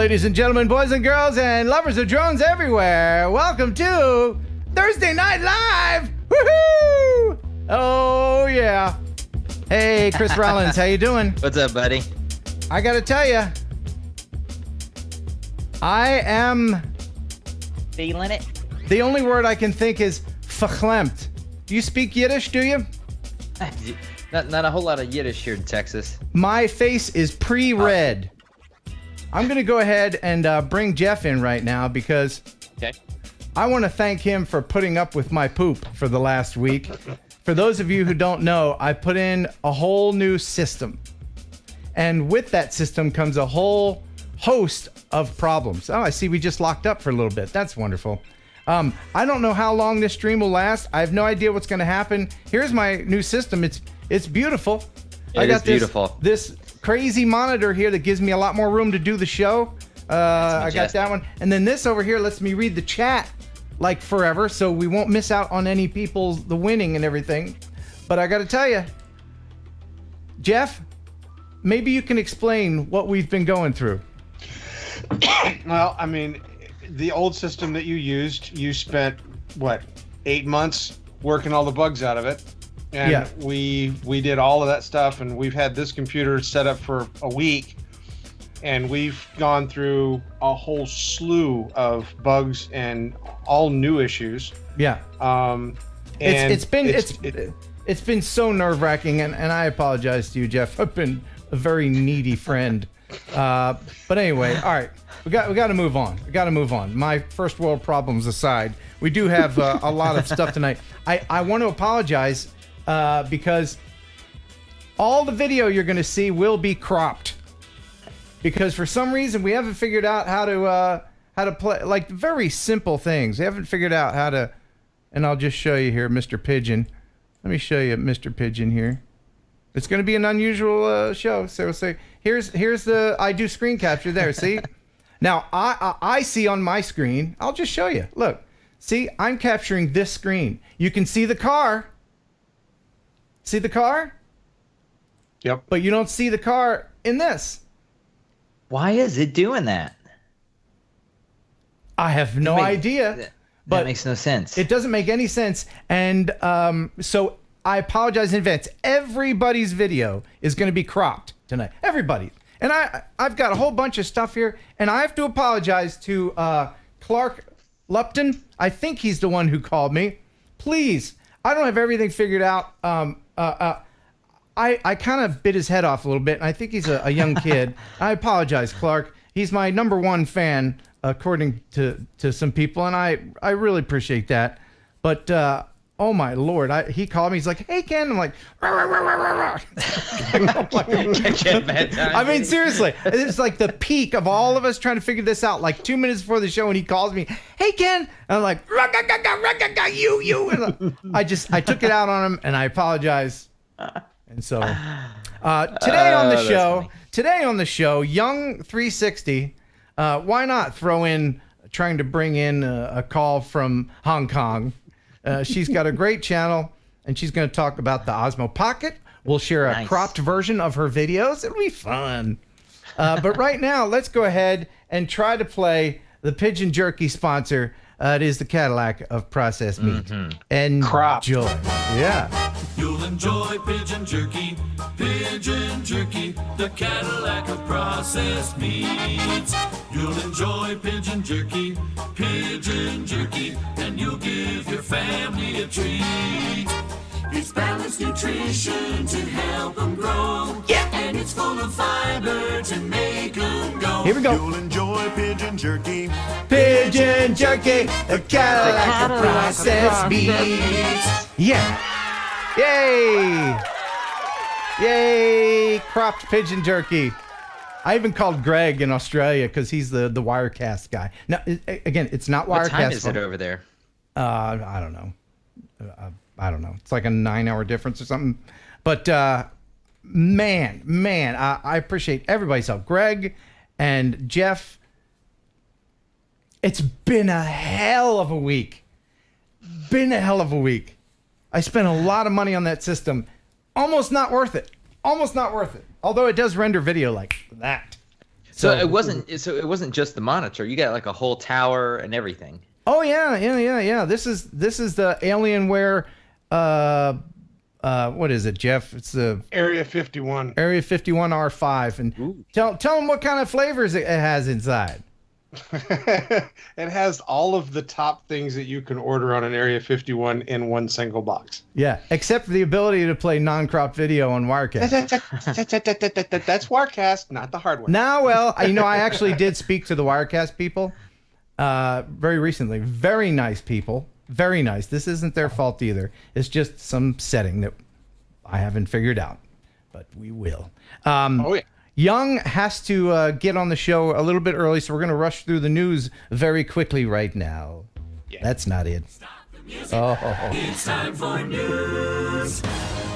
ladies and gentlemen, boys and girls, and lovers of drones everywhere. Welcome to Thursday Night Live. Woohoo! Oh yeah. Hey, Chris Rollins, how you doing? What's up, buddy? I gotta tell you, I am feeling it. The only word I can think is verklempt. Do you speak Yiddish? Do you? Not a whole lot of Yiddish here in Texas. My face is pre-red. I'm gonna go ahead and bring Jeff in right now because I want to thank him for putting up with my poop for the last week. For those of you who don't know, I put in a whole new system. And with that system comes a whole host of problems. Oh, I see we just locked up for a little bit. That's wonderful. I don't know how long this stream will last. I have no idea what's going to happen. Here's my new system. It's beautiful. It is beautiful. This crazy monitor here that gives me a lot more room to do the show. I got that one. And then this over here lets me read the chat like forever, so we won't miss out on any people's the winning and everything. But I got to tell you, Jeff, maybe you can explain what we've been going through. Well, I mean, the old system that you used, you spent, what, 8 months working all the bugs out of it. And yeah. we did all of that stuff, and we've had this computer set up for a week, and we've gone through a whole slew of bugs and all new issues. Yeah. And it's been so nerve-wracking, and I apologize to you, Jeff. I've been a very needy friend. But anyway, all right, we got to move on. We got to move on. My first world problems aside, we do have a lot of stuff tonight. I want to apologize because all the video you're going to see will be cropped because for some reason we haven't figured out how to play like very simple things. We haven't figured out how to, and I'll just show you here, Mr. Pigeon. Let me show you Mr. Pigeon here. It's going to be an unusual show. So we'll say, here's the, I do screen capture there, see? Now, I see on my screen, I'll just show you. Look, see, I'm capturing this screen. You can see the car. See the car? Yep. But you don't see the car in this. Why is it doing that? I have no idea. That makes no sense. It doesn't make any sense. And so I apologize in advance. Everybody's video is going to be cropped tonight. Everybody. And I've got a whole bunch of stuff here. And I have to apologize to Clark Lupton. I think he's the one who called me. Please. I don't have everything figured out. I kind of bit his head off a little bit. And I think he's a young kid. I apologize, Clark. He's my #1 fan, according to some people. And I really appreciate that. But... oh my Lord! He called me. He's like, "Hey Ken," I'm like, rah, rah, rah, rah, rah. I mean, seriously, it's like the peak of all of us trying to figure this out. Like 2 minutes before the show, and he calls me, "Hey Ken," and I'm like, you. And I took it out on him, and I apologize. And so today on the show, Young360. Why not throw in trying to bring in a call from Hong Kong? She's got a great channel, and she's going to talk about the Osmo Pocket. We'll share a cropped version of her videos. It'll be fun. But right now, let's go ahead and try to play the Pigeon Jerky sponsor. It is the Cadillac of processed meat. And cropped. Enjoy. Yeah. You'll enjoy Pigeon Jerky, the Cadillac of processed meats. You'll enjoy Pigeon Jerky, and you'll give your family a treat. It's balanced nutrition to help them grow. Yeah. And it's full of fiber to make them go. Here we go. You'll enjoy Pigeon Jerky. Pigeon Jerky, the Cadillac of processed meats. Yeah. Yay. Yay. Cropped Pigeon Jerky. I even called Greg in Australia because he's the Wirecast guy. Now, again, it's not Wirecast. What time is it over there? I don't know. I don't know. It's like a 9-hour difference or something. But man, I appreciate everybody's help. Greg and Jeff. It's been a hell of a week. I spent a lot of money on that system. Almost not worth it. Although it does render video like that. So it wasn't. So it wasn't just the monitor. You got like a whole tower and everything. Oh yeah. This is the Alienware. What is it, Jeff? It's the Area 51. Area 51 R5, and tell them what kind of flavors it has inside. It has all of the top things that you can order on an Area 51 in one single box. Yeah, except for the ability to play non-crop video on Wirecast. That's Wirecast, not the hardware. Now, well, I actually did speak to the Wirecast people very recently. Very nice people. Very nice. This isn't their fault either. It's just some setting that I haven't figured out, but we will. Oh, yeah. Young has to get on the show a little bit early, so we're going to rush through the news very quickly right now. Yeah. That's not it. It's time for news.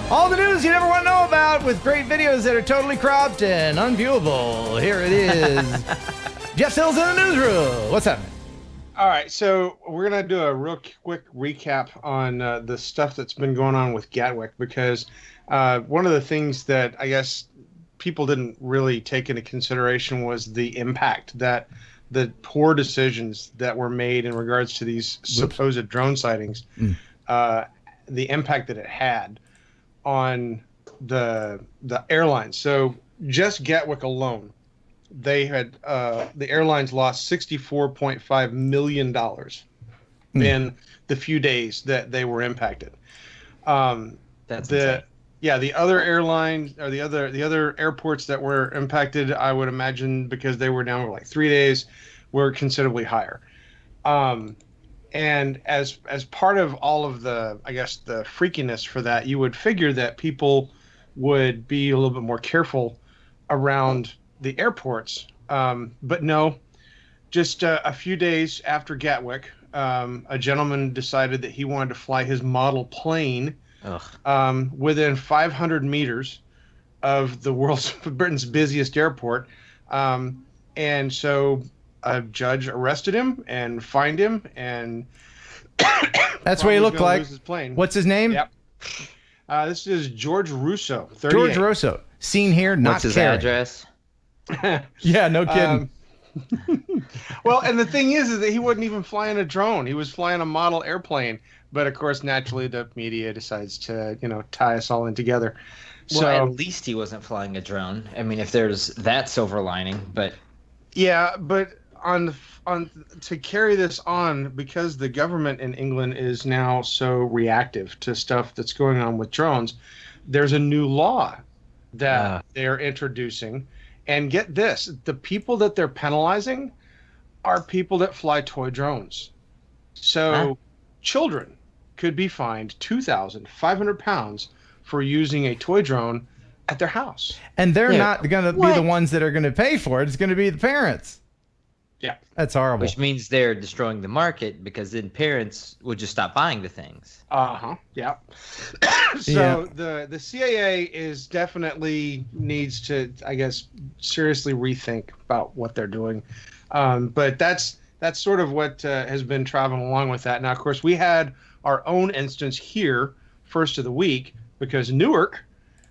All the news you never want to know about with great videos that are totally cropped and unviewable. Here it is. Jeff Sills in the newsroom. What's happening? All right, so we're going to do a real quick recap on the stuff that's been going on with Gatwick, because one of the things that I guess people didn't really take into consideration was the impact that the poor decisions that were made in regards to these supposed drone sightings, the impact that it had on the airlines. So just Gatwick alone, they had the airlines lost $64.5 million in the few days that they were impacted. That's insane. Yeah, the other airlines or the other airports that were impacted, I would imagine, because they were down for like 3 days, were considerably higher. And as part of all of the, I guess, the freakiness for that, you would figure that people would be a little bit more careful around the airports. But no, just a few days after Gatwick, a gentleman decided that he wanted to fly his model plane within 500 meters of the Britain's busiest airport. And so a judge arrested him and fined him, and that's what he looked like. His plane. What's his name? Yep. This is George Russo. 38. George Russo. Seen here, not What's his caring. address? Yeah, no kidding. Well, and the thing is that he wasn't even flying a drone. He was flying a model airplane. But of course, naturally, the media decides to, tie us all in together. Well, at least he wasn't flying a drone. I mean, if there's that silver lining, but yeah, but on to carry this on, because the government in England is now so reactive to stuff that's going on with drones, there's a new law that they're introducing. And get this, the people that they're penalizing are people that fly toy drones. So children could be fined £2,500 for using a toy drone at their house. And they're not going to be the ones that are going to pay for it. It's going to be the parents. Yeah. That's horrible. which means they're destroying the market, because then parents would just stop buying the things. Yeah. So the CAA is definitely needs to, I guess, seriously rethink about what they're doing. But that's sort of what has been traveling along with that. Now, of course, we had our own instance here first of the week, because Newark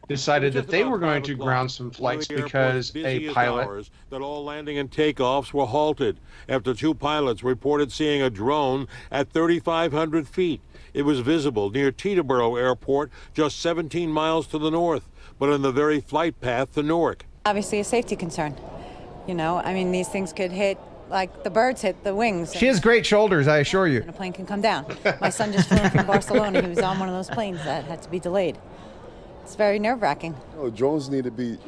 decided that they were going to ground some flights because a pilot... that all landing and takeoffs were halted after two pilots reported seeing a drone at 3,500 feet. It was visible near Teterboro Airport, just 17 miles to the north, but in the very flight path to Newark. Obviously a safety concern. I mean, these things could hit, like the birds hit the wings. She has great shoulders, I assure you. And a plane can come down. My son just flew in from Barcelona. He was on one of those planes that had to be delayed. It's very nerve-wracking. Drones need to be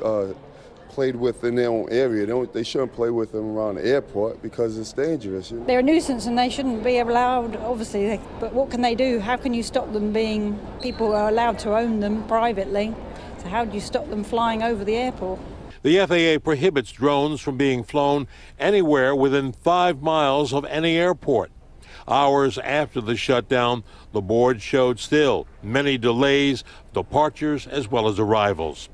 played with in their own area. They shouldn't play with them around the airport because it's dangerous. They're a nuisance and they shouldn't be allowed, obviously. But what can they do? How can you stop them being... People are allowed to own them privately. So how do you stop them flying over the airport? The FAA prohibits drones from being flown anywhere within 5 miles of any airport. Hours after the shutdown, the board showed still many delays, departures, as well as arrivals.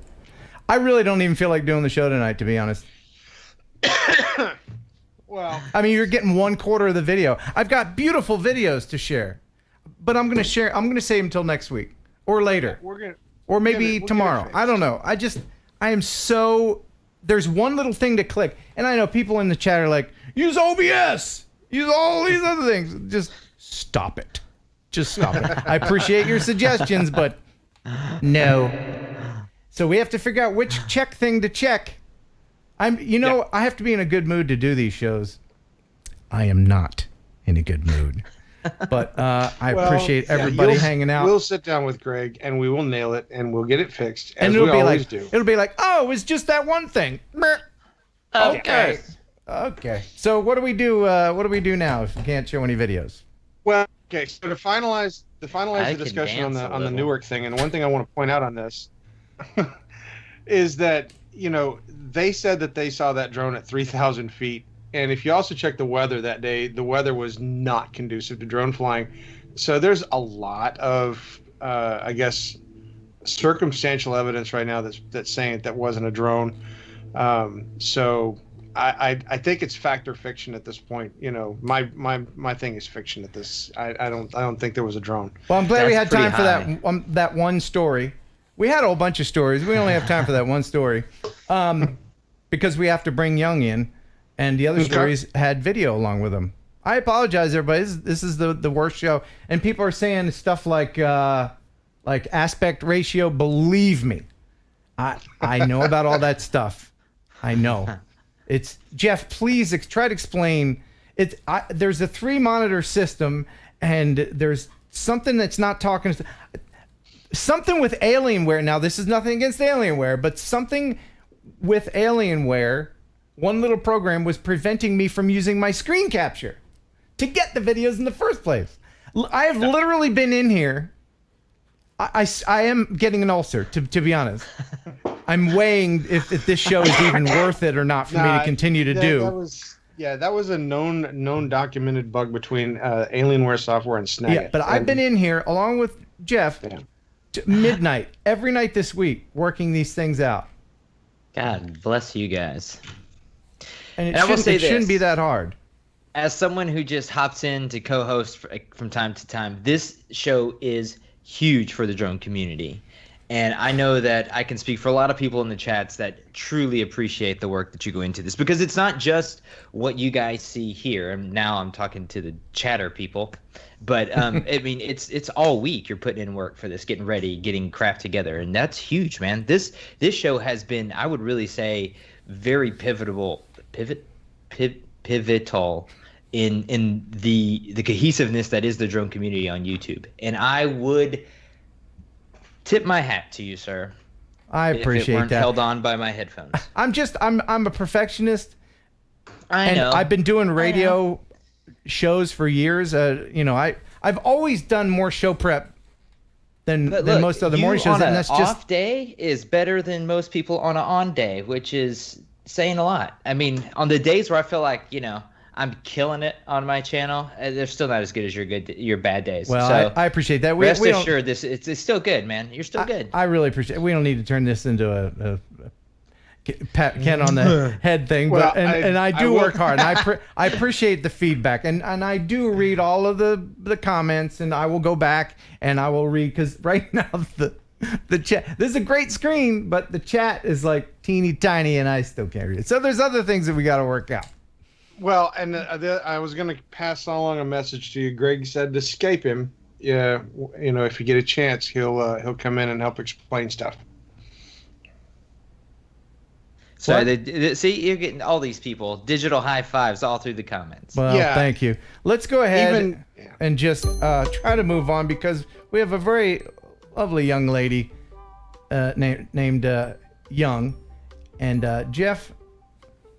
I really don't even feel like doing the show tonight, to be honest. Well, I mean, you're getting 1/4 of the video. I've got beautiful videos to share, but I'm going to save them until next week or later, or maybe tomorrow. I don't know. I am so there's one little thing to click. And I know people in the chat are like, use OBS, use all these other things. Just stop it. Just stop it. I appreciate your suggestions, but no. So we have to figure out which check thing to check. I have to be in a good mood to do these shows. I am not in a good mood. But I appreciate everybody hanging out. We'll sit down with Greg and we will nail it and we'll get it fixed. As and it'll we be always like, do. it'll be like, oh, it was just that one thing. Okay. Okay. So what do we do? What do we do now if we can't show any videos? Well, okay. So to finalize the discussion on the Newark thing, and one thing I want to point out on this is that they said that they saw that drone at 3,000 feet. And if you also check the weather that day, the weather was not conducive to drone flying. So there's a lot of, I guess, circumstantial evidence right now that's saying that wasn't a drone. So I think it's fact or fiction at this point. My thing is fiction at this. I don't think there was a drone. Well, I'm glad we had time for that one story. We had a whole bunch of stories. We only have time for that one story, because we have to bring Young in. And the other stories had video along with them. I apologize, everybody. This is the worst show. And people are saying stuff like aspect ratio. Believe me, I know about all that stuff. I know. It's Jeff. Please try to explain. There's a 3-monitor system, and there's something that's not talking. Something with Alienware. Now, this is nothing against Alienware, but something with Alienware. One little program was preventing me from using my screen capture to get the videos in the first place. I have literally been in here. I am getting an ulcer, to be honest. I'm weighing if this show is even worth it or not for me to continue to do. That was a known documented bug between Alienware software and Snag. Yeah, but I've been in here along with Jeff to midnight every night this week working these things out. God bless you guys. And it shouldn't be that hard. As someone who just hops in to co-host from time to time, this show is huge for the drone community. And I know that I can speak for a lot of people in the chats that truly appreciate the work that you go into this, because it's not just what you guys see here. And now I'm talking to the chatter people, but I mean, it's all week you're putting in work for this, getting ready, getting crap together, and that's huge, man. This show has been, I would really say, very pivotal in the cohesiveness that is the drone community on YouTube. And I would tip my hat to you, sir. I appreciate if it weren't that. Held on by my headphones. I'm a perfectionist. I know. I've been doing radio shows for years. I've always done more show prep than most other morning shows. And that's off day is better than most people on an on day, which is saying a lot. I mean, on the days where I feel like, I'm killing it on my channel, they're still not as good as your bad days. Well, so I appreciate that. Rest assured, it's still good, man. You're still good. I really appreciate it. We don't need to turn this into a pat Ken on the head thing, but I do work hard. And I appreciate the feedback, and I do read all of the comments, and I will go back and I will read, because right now the chat, this is a great screen, but the chat is like teeny tiny and I still can't read it. So there's other things that we got to work out. Well, and I was going to pass along a message to you. Greg said to Skype him. Yeah, if you get a chance, he'll come in and help explain stuff. So see, you're getting all these people digital high fives all through the comments. Well, thank you. Let's go ahead and just try to move on, because we have a very lovely young lady named Young, and Jeff.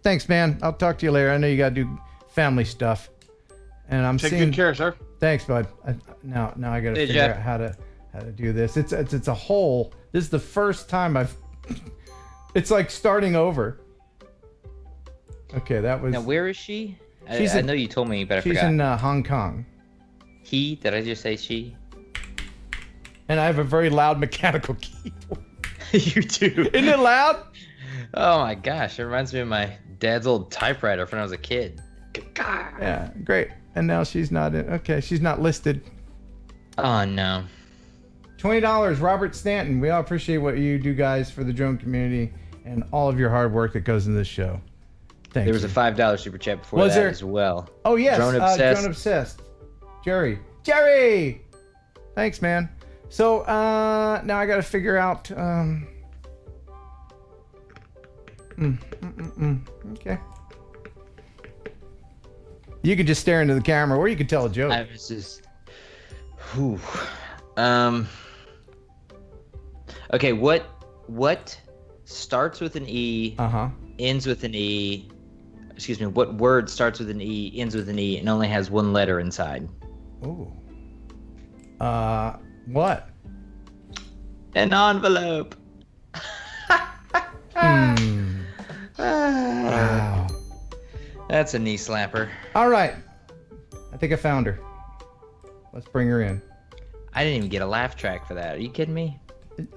Thanks, man. I'll talk to you later. I know you got to do family stuff, and I'm Take good care, sir. Thanks, bud. Now I got to figure out how to do this. It's a whole. This is the first time I've. It's like starting over. Okay, that was. Now, where is she? I know you told me, but I forgot. She's in Hong Kong. He? Did I just say she? And I have a very loud mechanical keyboard. You do. Isn't it loud? Oh my gosh, it reminds me of my dad's old typewriter from when I was a kid. Yeah, great. And now she's not in. Okay, she's not listed. Oh no. $20, Robert Stanton. We all appreciate what you do, guys, for the drone community and all of your hard work that goes into this show. Thank you. There was a $5 super chat before Was that there? as well. Oh, yes. Drone Obsessed. Drone Obsessed. Jerry! Thanks, man. So, now I got to figure out... Okay. You can just stare into the camera, or you can tell a joke. I was just... Whew. Okay, what starts with an E, ends with an E, excuse me, what word starts with an E, ends with an E, and only has one letter inside? Ooh. What? An envelope. Wow. That's a knee slapper. All right. I think I found her. Let's bring her in. I didn't even get a laugh track for that. Are you kidding me?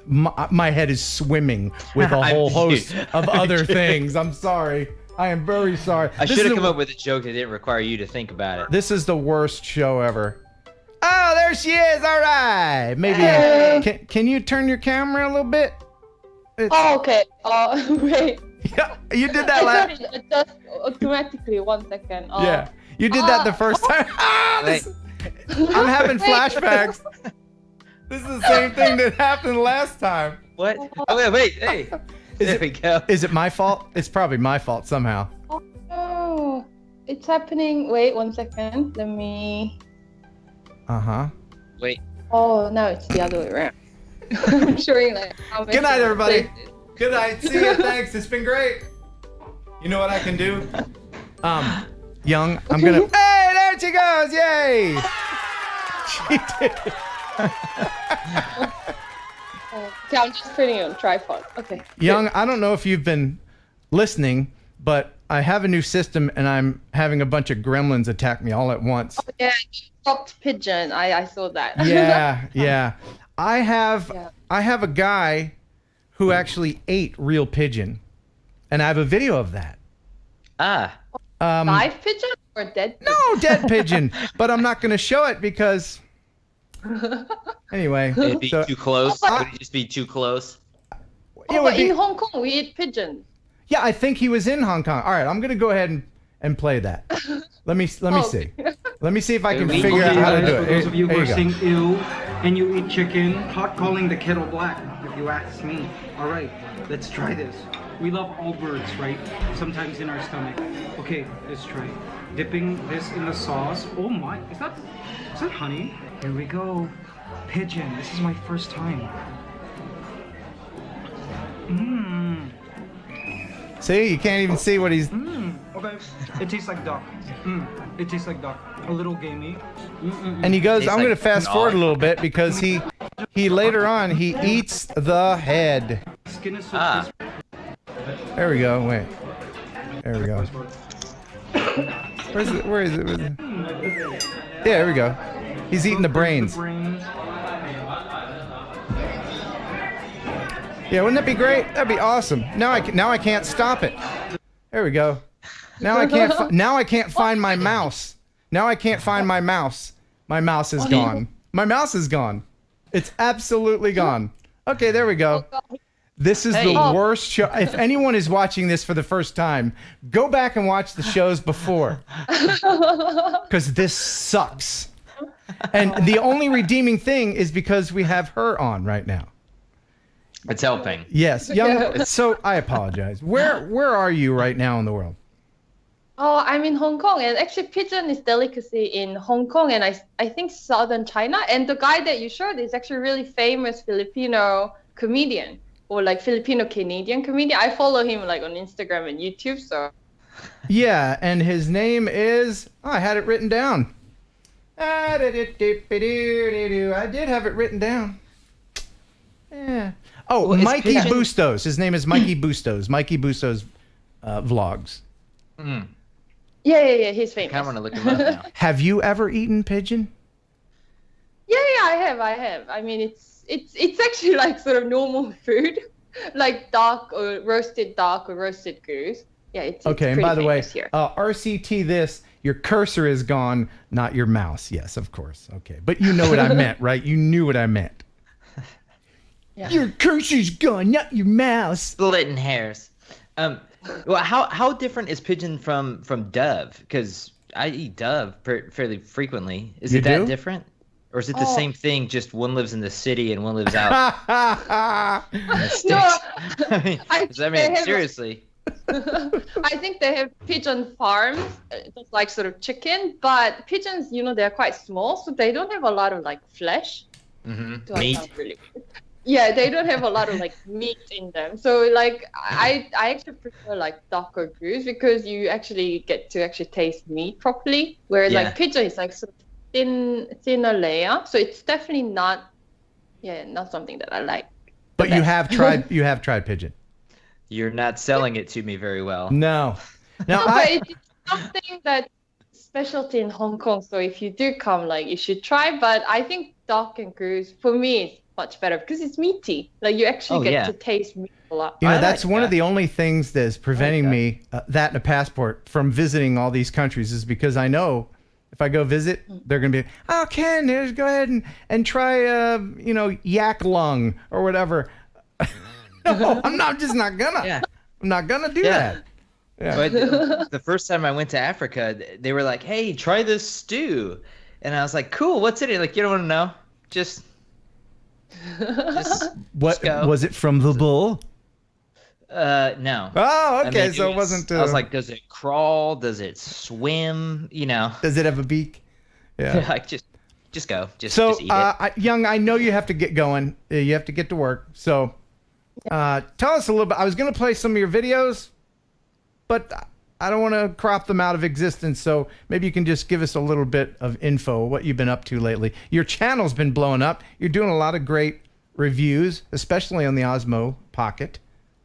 My head is swimming with a whole host of other things. I'm sorry. I am very sorry. I should have come up with a joke that didn't require you to think about it. This is the worst show ever. Oh, there she is. All right. Maybe. Can you turn your camera a little bit? Oh, okay. Wait. Yeah, you did that last. It does automatically. 1 second. Yeah, you did that the first time. I'm having flashbacks. This is the same thing that happened last time. What? Oh, wait, hey. There we go. Is it my fault? It's probably my fault somehow. Oh, it's happening. Wait 1 second. Let me. Wait. Oh, no, it's the other way around. I'm showing like how Good night, everybody. Good night. See you. Thanks. It's been great. You know what I can do? Young, I'm gonna. Hey, there she goes! Yay! She did it. Okay, I'm just putting it on tripod. Okay. Young, I don't know if you've been listening, but I have a new system and I'm having a bunch of gremlins attack me all at once. Oh, yeah, chopped pigeon. I saw that. Yeah. I have a guy who actually ate real pigeon, and I have a video of that. Live pigeon or dead pigeon? No, dead pigeon. But I'm not going to show it because. Anyway. It'd be too close. Would it just be too close? But in Hong Kong, we eat pigeons. Yeah, I think he was in Hong Kong. All right, I'm going to go ahead and play that. Let me see. Let me see if I can figure out how to do it. For those of you who are saying ew and you eat chicken, hot calling the kettle black, if you ask me. All right, let's try this. We love all birds, right? Sometimes in our stomach. Okay, let's try. Dipping this in the sauce. Oh my, is that honey? Here we go. Pigeon, this is my first time. Mmm. See, you can't even see what he's. Okay, it tastes like duck. It tastes like duck. A little gamey. And he goes, I'm going to fast forward a little bit because he later on, he eats the head. Skin is so crispy. There we go. Wait. There we go. Where is it? Yeah, there we go. He's eating the brains. Yeah, wouldn't that be great? That'd be awesome. Now I can't stop it. There we go. Now I can't find my mouse. Now I can't find my mouse. My mouse is gone. My mouse is gone. It's absolutely gone. Okay, there we go. This is the worst show. If anyone is watching this for the first time, go back and watch the shows before. Because this sucks. And the only redeeming thing is because we have her on right now. It's helping. Yes. Young. So I apologize. Where are you right now in the world? Oh, I'm in Hong Kong, and actually pigeon is delicacy in Hong Kong and I think southern China. And the guy that you showed is actually a really famous Filipino comedian or like Filipino Canadian comedian. I follow him like on Instagram and YouTube. So. Yeah, and his name is. Oh, I had it written down. I did have it written down. Yeah. Oh, well, Mikey Bustos. His name is Mikey Bustos. Mikey Bustos vlogs. Yeah, he's famous. I kind of want to look him up now. Have you ever eaten pigeon? Yeah, I have. I mean, it's actually like sort of normal food, like duck or roasted goose. Yeah, it's okay. And by the way, here. RCT this. Your cursor is gone, not your mouse. Yes, of course. Okay, but you know what I meant, right? You knew what I meant. Yeah. Your cursor's gone, not your mouse. Splitting hairs. Well, how different is pigeon from dove? Because I eat dove fairly frequently. Is it that different, or is it the same thing? Just one lives in the city and one lives out. in the sticks? No, I mean, seriously. I think they have pigeon farms, just like sort of chicken, but pigeons, they're quite small, so they don't have a lot of like flesh. Mm-hmm. Meat. Yeah, they don't have a lot of like meat in them. So like I actually prefer like duck or goose because you actually get to actually taste meat properly. Whereas like pigeon is like sort of thinner layer. So it's definitely not something that I like. But you have tried pigeon. You're not selling it to me very well. No. Now but it's something that's specialty in Hong Kong. So if you do come, like you should try. But I think duck and goose for me is much better because it's meaty. Like you actually get to taste meat a lot. That's one of the only things that's preventing me that and a passport from visiting all these countries is because I know if I go visit, they're gonna be, oh Ken, just go ahead and try yak lung or whatever. No, I'm just not gonna. Yeah. I'm not gonna do that. Yeah. But the first time I went to Africa, they were like, "Hey, try this stew," and I was like, "Cool, what's in it?" Like, you don't want to know, just what go. Was it from the bull? No. Oh, okay. I mean, it wasn't. I was like, does it crawl? Does it swim? Does it have a beak? Yeah. Like just go. Just eat it. Young, I know you have to get going. You have to get to work. So, tell us a little bit. I was going to play some of your videos, but I don't want to crop them out of existence. So maybe you can just give us a little bit of info, what you've been up to lately. Your channel's been blowing up. You're doing a lot of great reviews, especially on the Osmo Pocket.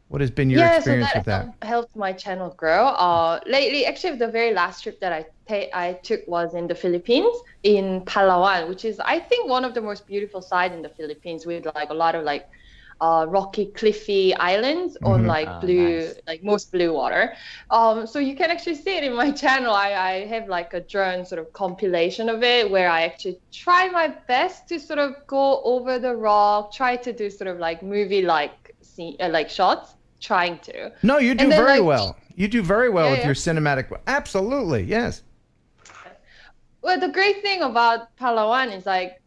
What has been your experience with that? Helped my channel grow. Lately, actually, the very last trip that I took was in the Philippines, in Palawan, which is, I think, one of the most beautiful sites in the Philippines, with like a lot of like rocky, cliffy islands on like blue, like most blue water. So you can actually see it in my channel. I have like a drone sort of compilation of it where I actually try my best to sort of go over the rock, try to do sort of like movie-like like shots. Trying to. No, you do very well. You do very well with your cinematic. Absolutely, yes. Well, the great thing about Palawan is like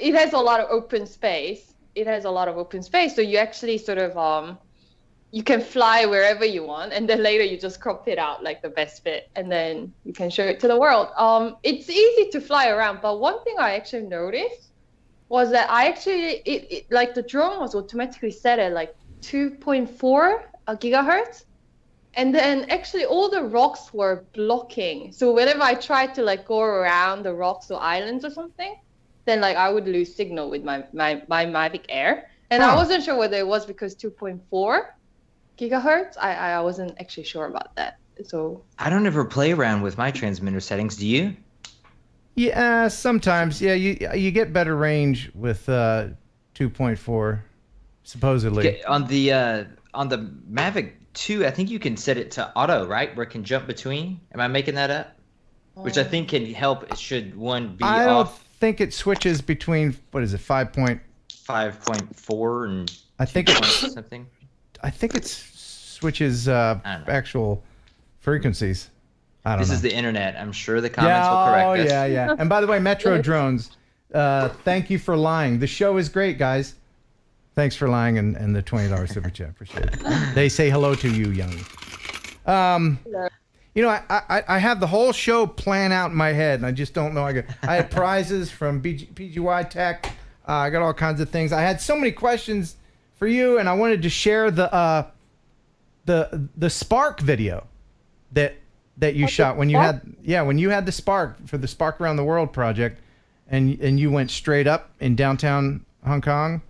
it has a lot of open space. So you actually sort of you can fly wherever you want, and then later you just crop it out like the best bit, and then you can show it to the world. It's easy to fly around, but one thing I actually noticed was that it like the drone was automatically set at like 2.4 gigahertz, and then actually all the rocks were blocking. So whenever I tried to like go around the rocks or islands or something, then like I would lose signal with my Mavic Air, and I wasn't sure whether it was because 2.4 gigahertz. I wasn't actually sure about that. So I don't ever play around with my transmitter settings. Do you? Yeah, sometimes. Yeah, you get better range with 2.4. Supposedly. Okay, on the Mavic 2, I think you can set it to auto, right? Where it can jump between. Am I making that up? Which I think can help. Should one be I off? don't think it switches between 5.4 and I think it's something. I think it switches actual frequencies. I don't know. This is the internet. I'm sure the comments will correct us. Yeah. And by the way, Metro Drones, thank you for lying. The show is great, guys. Thanks for lying and the $20 super chat. Appreciate it. They say hello to you, Young. I have the whole show planned out in my head, and I just don't know. I had prizes from PGY Tech. I got all kinds of things. I had so many questions for you, and I wanted to share the Spark video that you shot when you had the Spark for the Spark Around the World project, and you went straight up in downtown Hong Kong.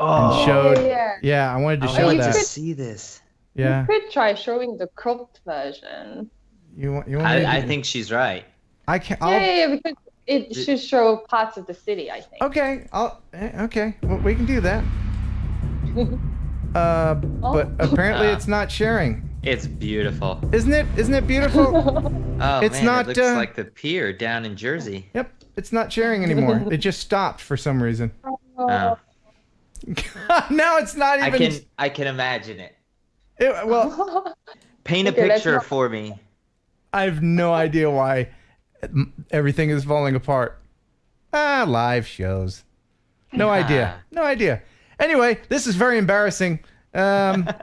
And showed, I wanted to show that. I to see this. Yeah. You could try showing the cropped version. You want I think she's right. I can't. Because it should show parts of the city, I think. Okay. Okay. Well, we can do that. But apparently it's not sharing. It's beautiful. Isn't it beautiful? It's not. It looks like the pier down in Jersey. Yep. It's not sharing anymore. It just stopped for some reason. Now it's not even. I can imagine it. Well, paint a picture for me. I have no idea why everything is falling apart. Live shows. No idea. No idea. Anyway, this is very embarrassing. And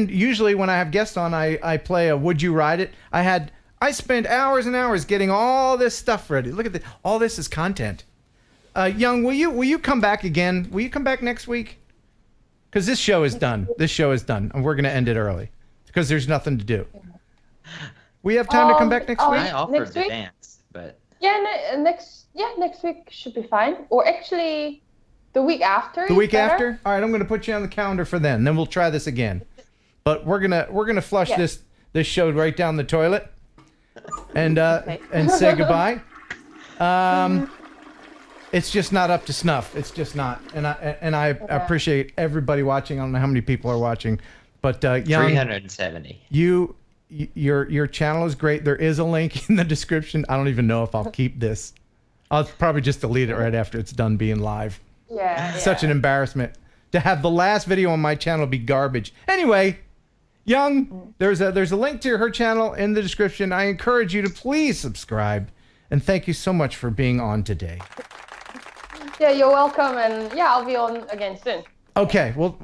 usually when I have guests on, I play a Would You Ride It? I spent hours and hours getting all this stuff ready. Look at this. All this is content. Young, will you come back again? Will you come back next week? Because this show is done. This show is done, and we're gonna end it early because there's nothing to do. We have time to come back next week. I offered to dance, but next week should be fine. Or actually, the week after. The week after? All right, I'm gonna put you on the calendar for then. Then we'll try this again. But we're gonna flush this show right down the toilet, and say goodbye. It's just not up to snuff. It's just not. And I appreciate everybody watching. I don't know how many people are watching, but Young, 370. Your channel is great. There is a link in the description. I don't even know if I'll keep this. I'll probably just delete it right after it's done being live. Yeah. Such an embarrassment to have the last video on my channel be garbage. Anyway, Young, there's a link to her channel in the description. I encourage you to please subscribe, and thank you so much for being on today. Yeah, you're welcome, and I'll be on again soon. Okay, well,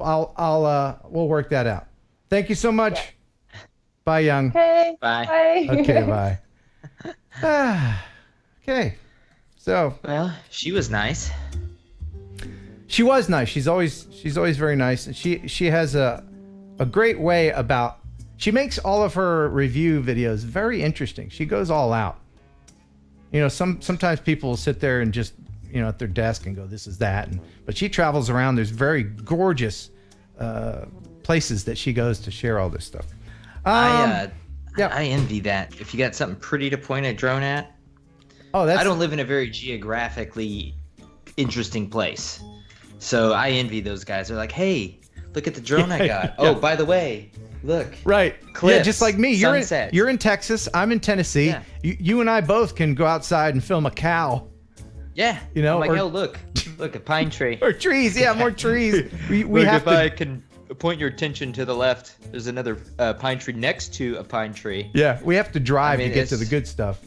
we'll work that out. Thank you so much. Yeah. Bye, Young. Okay. Bye. Okay, bye. Okay. So. Well, she was nice. She was nice. She's always very nice. And she has a great way about. She makes all of her review videos very interesting. She goes all out. You know, sometimes people will sit there and just, at their desk and go, this is that. But she travels around. There's very gorgeous places that she goes to share all this stuff. I envy that. If you got something pretty to point a drone at. Oh, I don't live in a very geographically interesting place. So I envy those guys. They're like, hey, look at the drone I got. Oh, by the way, look. Right. Cliffs, yeah, just like me. sunset. You're in Texas. I'm in Tennessee. Yeah. You and I both can go outside and film a cow. Yeah. I'm like, oh, look, a pine tree. Or trees. Yeah, more trees. We have I can point your attention to the left, there's another pine tree next to a pine tree. Yeah, we have to drive to get to the good stuff.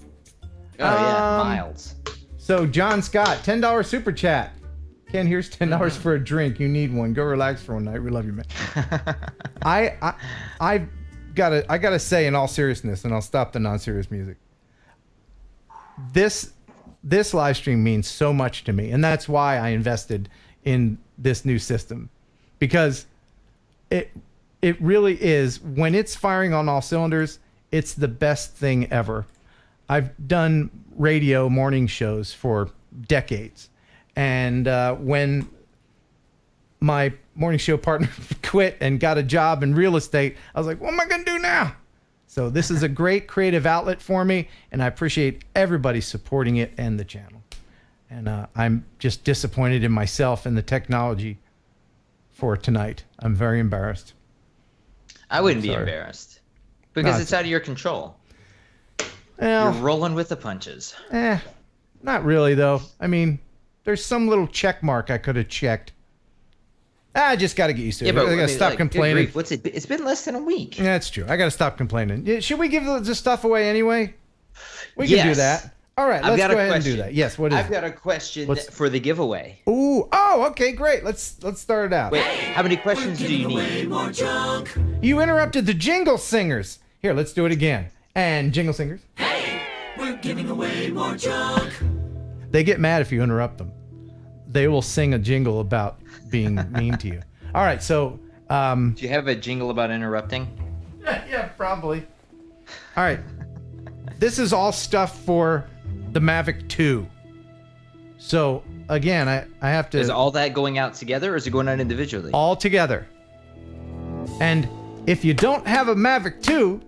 Oh, yeah, miles. So, John Scott, $10 super chat. Ken, here's $10 for a drink. You need one. Go relax for one night. We love you, man. I gotta say, in all seriousness, and I'll stop the non-serious music. This live stream means so much to me, and that's why I invested in this new system, because it really is, when it's firing on all cylinders, it's the best thing ever. I've done radio morning shows for decades, and when my morning show partner quit and got a job in real estate, I was like, what am I gonna do now? So this is a great creative outlet for me, and I appreciate everybody supporting it and the channel. And I'm just disappointed in myself and the technology for tonight. I'm very embarrassed. I wouldn't be embarrassed because it's out of your control. Well, you're rolling with the punches. Not really, though. I mean, there's some little check mark I could have checked. I just got to get used to it. I got to stop complaining. What's it? It's been less than a week. Yeah, that's true. I got to stop complaining. Should we give the stuff away anyway? We can do that. All right, let's go ahead and do that. Yes, what is I've got a question for the giveaway. Ooh, oh, okay, great. Let's start it out. Wait, how many questions do you need? You interrupted the jingle singers. Here, let's do it again. And jingle singers. Hey, we're giving away more junk. They get mad if you interrupt them. They will sing a jingle about being mean to you. All right, so do you have a jingle about interrupting? Yeah, probably. All right. This is all stuff for the Mavic 2. So, again, I have to... Is all that going out together, or is it going out individually? All together. And if you don't have a Mavic 2,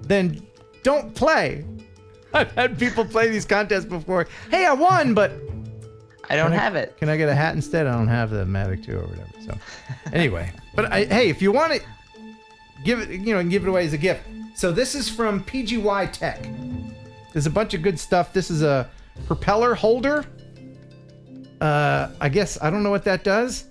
then don't play. I've had people play these contests before. Hey, I won, but... I don't have it. Can I get a hat instead? I don't have the Mavic 2 or whatever. So, anyway. But, hey, if you want it, give it, give it away as a gift. So, this is from PGY Tech. There's a bunch of good stuff. This is a propeller holder. I guess I don't know what that does.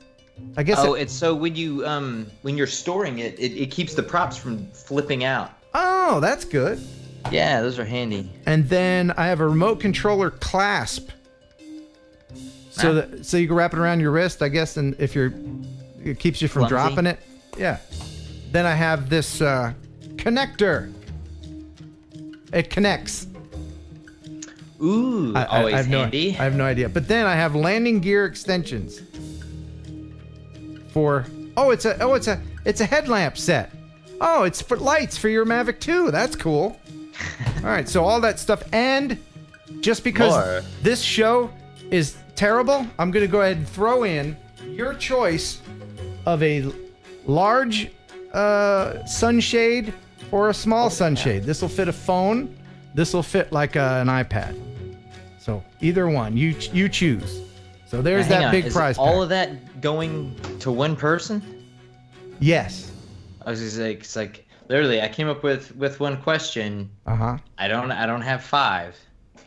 I guess. Oh, it's so when you're storing it, it keeps the props from flipping out. Oh, that's good. Yeah, those are handy. And then I have a remote controller clasp. So so you can wrap it around your wrist, I guess, and if it keeps you from dropping it. Yeah. Then I have this connector. It connects. Ooh, always handy. I have no idea. But then I have landing gear extensions. It's a headlamp set. Oh, it's for lights for your Mavic 2. That's cool. All right, so all that stuff, and just because this show is terrible, I'm gonna go ahead and throw in your choice of a large sunshade or a small sunshade. This will fit a phone. This will fit like an iPad. So either one, you choose. So there's that big prize pack. All of that going to one person? Yes. I was just like, it's like literally, I came up with one question. I don't have 5.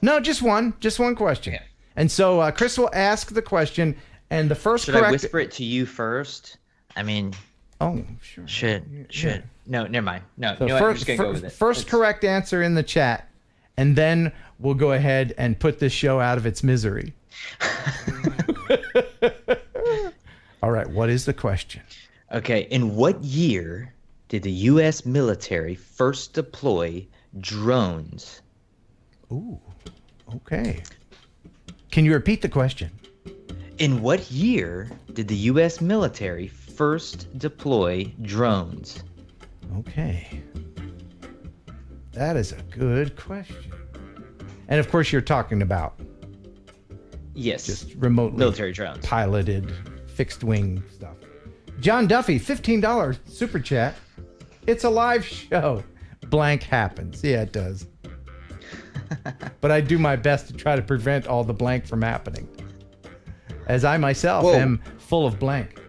No, just one question. Okay. And so Chris will ask the question, and the first Should I whisper it to you first? I mean. Oh, sure. Should. No, never mind. No, so you know what? I'm just gonna go with it. First correct answer in the chat, and then we'll go ahead and put this show out of its misery. All right, what is the question? Okay, in what year did the U.S. military first deploy drones? Ooh, okay. Can you repeat the question? In what year did the U.S. military first deploy drones? Okay. That is a good question. And of course you're talking about just remotely military drones. Piloted fixed wing stuff. John Duffy, $15 super chat. It's a live show. Blank happens. Yeah, it does. But I do my best to try to prevent all the blank from happening, as I myself am full of blank.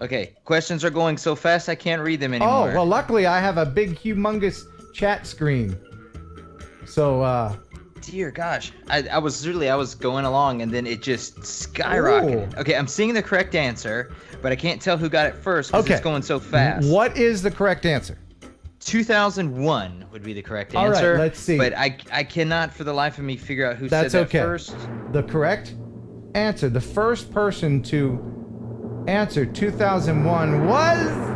Okay, questions are going so fast I can't read them anymore. Oh, well, luckily I have a big, humongous chat screen. So, dear gosh, I was going along and then it just skyrocketed. Ooh. Okay, I'm seeing the correct answer, but I can't tell who got it first because it's going so fast. What is the correct answer? 2001 would be the correct answer. All right, let's see. But I cannot for the life of me figure out who said that first. The correct answer, the first person to answer 2001 was...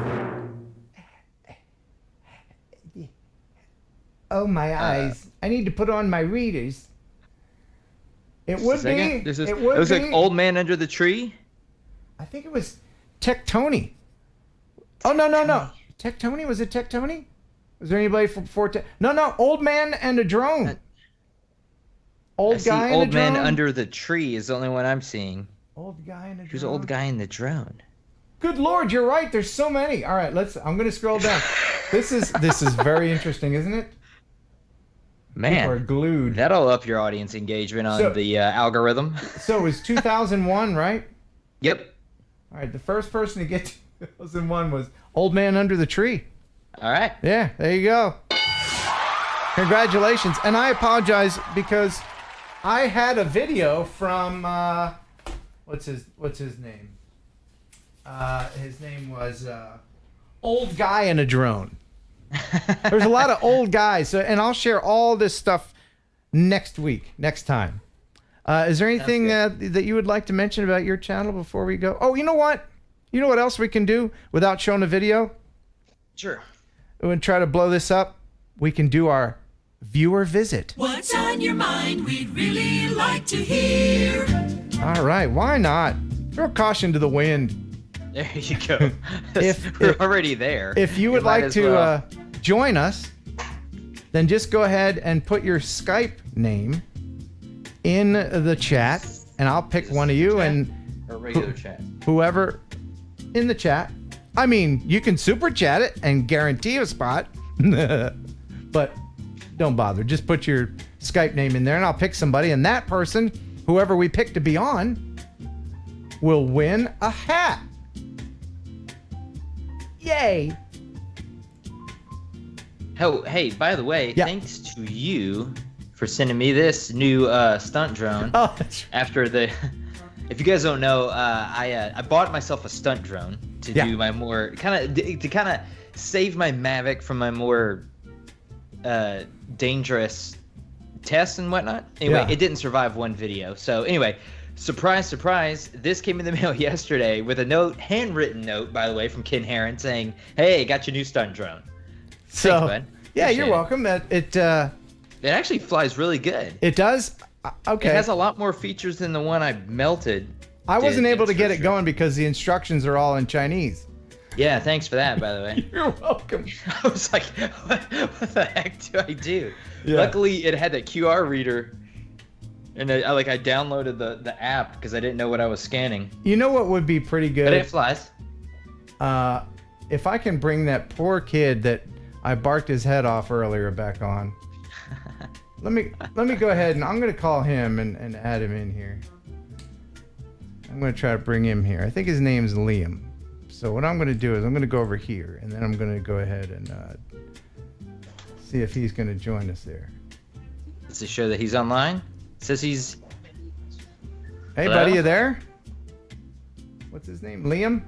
Oh, my eyes. I need to put on my readers. It would be. It was like Old Man Under the Tree? I think it was Tectony. Oh, no. Tectony? Was it Tectony? Was there anybody before No, Old Man and a Drone. Old guy and a drone? Old Man Under the Tree is the only one I'm seeing. Old guy and a drone. Who's the old guy in the drone? Good Lord, you're right. There's so many. All right, I'm going to scroll down. This is very interesting, isn't it? Man, people are glued. That'll up your audience engagement on the algorithm. So it was 2001, right? Yep. All right, the first person to get 2001 was Old Man Under the Tree. All right. Yeah, there you go. Congratulations. And I apologize because I had a video from what's his name? His name was Old Guy in a Drone. There's a lot of old guys, and I'll share all this stuff next time. Is there anything that you would like to mention about your channel before we go? Oh, you know what? You know what else we can do without showing a video? Sure. We're going to try to blow this up. We can do our viewer visit. What's on your mind? We'd really like to hear. All right, why not? Throw caution to the wind. There you go. We're already there. If you would like to join us, then just go ahead and put your Skype name in the chat, and I'll pick one of you and or regular chat. Whoever in the chat. I mean, you can super chat it and guarantee a spot, but don't bother. Just put your Skype name in there, and I'll pick somebody, and that person, whoever we pick to be on, will win a hat. Yay! Oh, hey, by the way, thanks to you for sending me this new stunt drone. Oh, after the, If you guys don't know, I bought myself a stunt drone to do my more kind of save my Mavic from my more dangerous tests and whatnot. Anyway, it didn't survive one video. So anyway, surprise, surprise, this came in the mail yesterday with a note, handwritten note, by the way, from Ken Heron saying, "Hey, got your new stunt drone." So, thanks, bud. Yeah, Appreciate you're it. welcome. It actually flies really good. It does? Okay. It has a lot more features than the one I melted. I wasn't able to get it sure. going because the instructions are all in Chinese. Yeah, thanks for that, by the way. You're welcome. I was like, what the heck do I do? Yeah. Luckily, it had that QR reader, and I downloaded the app because I didn't know what I was scanning. You know what would be pretty good? But it flies. If I can bring that poor kid that I barked his head off earlier back on. Let me go ahead and I'm gonna call him and add him in here. I'm gonna try to bring him here. I think his name's Liam. So what I'm gonna do is I'm gonna go over here and then I'm gonna go ahead and see if he's gonna join us there. Does it show that he's online? It says he's. Hey, Hello? buddy, you there? What's his name? Liam?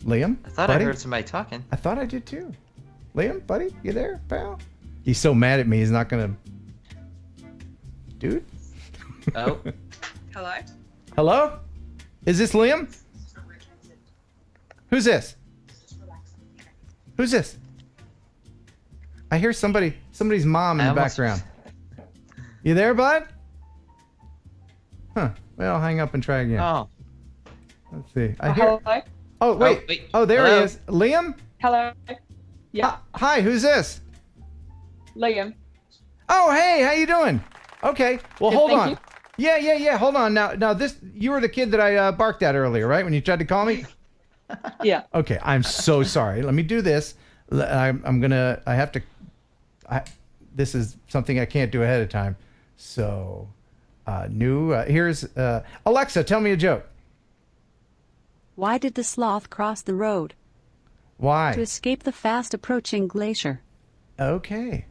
Liam? I thought buddy? I heard somebody talking. I thought I did too. Liam, buddy, you there, pal? He's so mad at me, he's not gonna. Dude? Oh. Hello? Hello? Is this Liam? Who's this? Who's this? I hear somebody's mom in the background. You there, bud? Huh. Well, hang up and try again. Oh. Let's see. I hear. Hello? Oh, wait. Oh, there Hello? he is. Liam? Hello? Yeah, Hi, who's this? Liam. Oh, hey, how you doing? Okay. Well, Good, hold thank on. you. Yeah. Hold on. Now this, you were the kid that I barked at earlier, right? When you tried to call me? Yeah. Okay, I'm so sorry. Let me do this. This is something I can't do ahead of time. So, here's, Alexa, tell me a joke. Why did the sloth cross the road? Why? To escape the fast approaching glacier. Okay.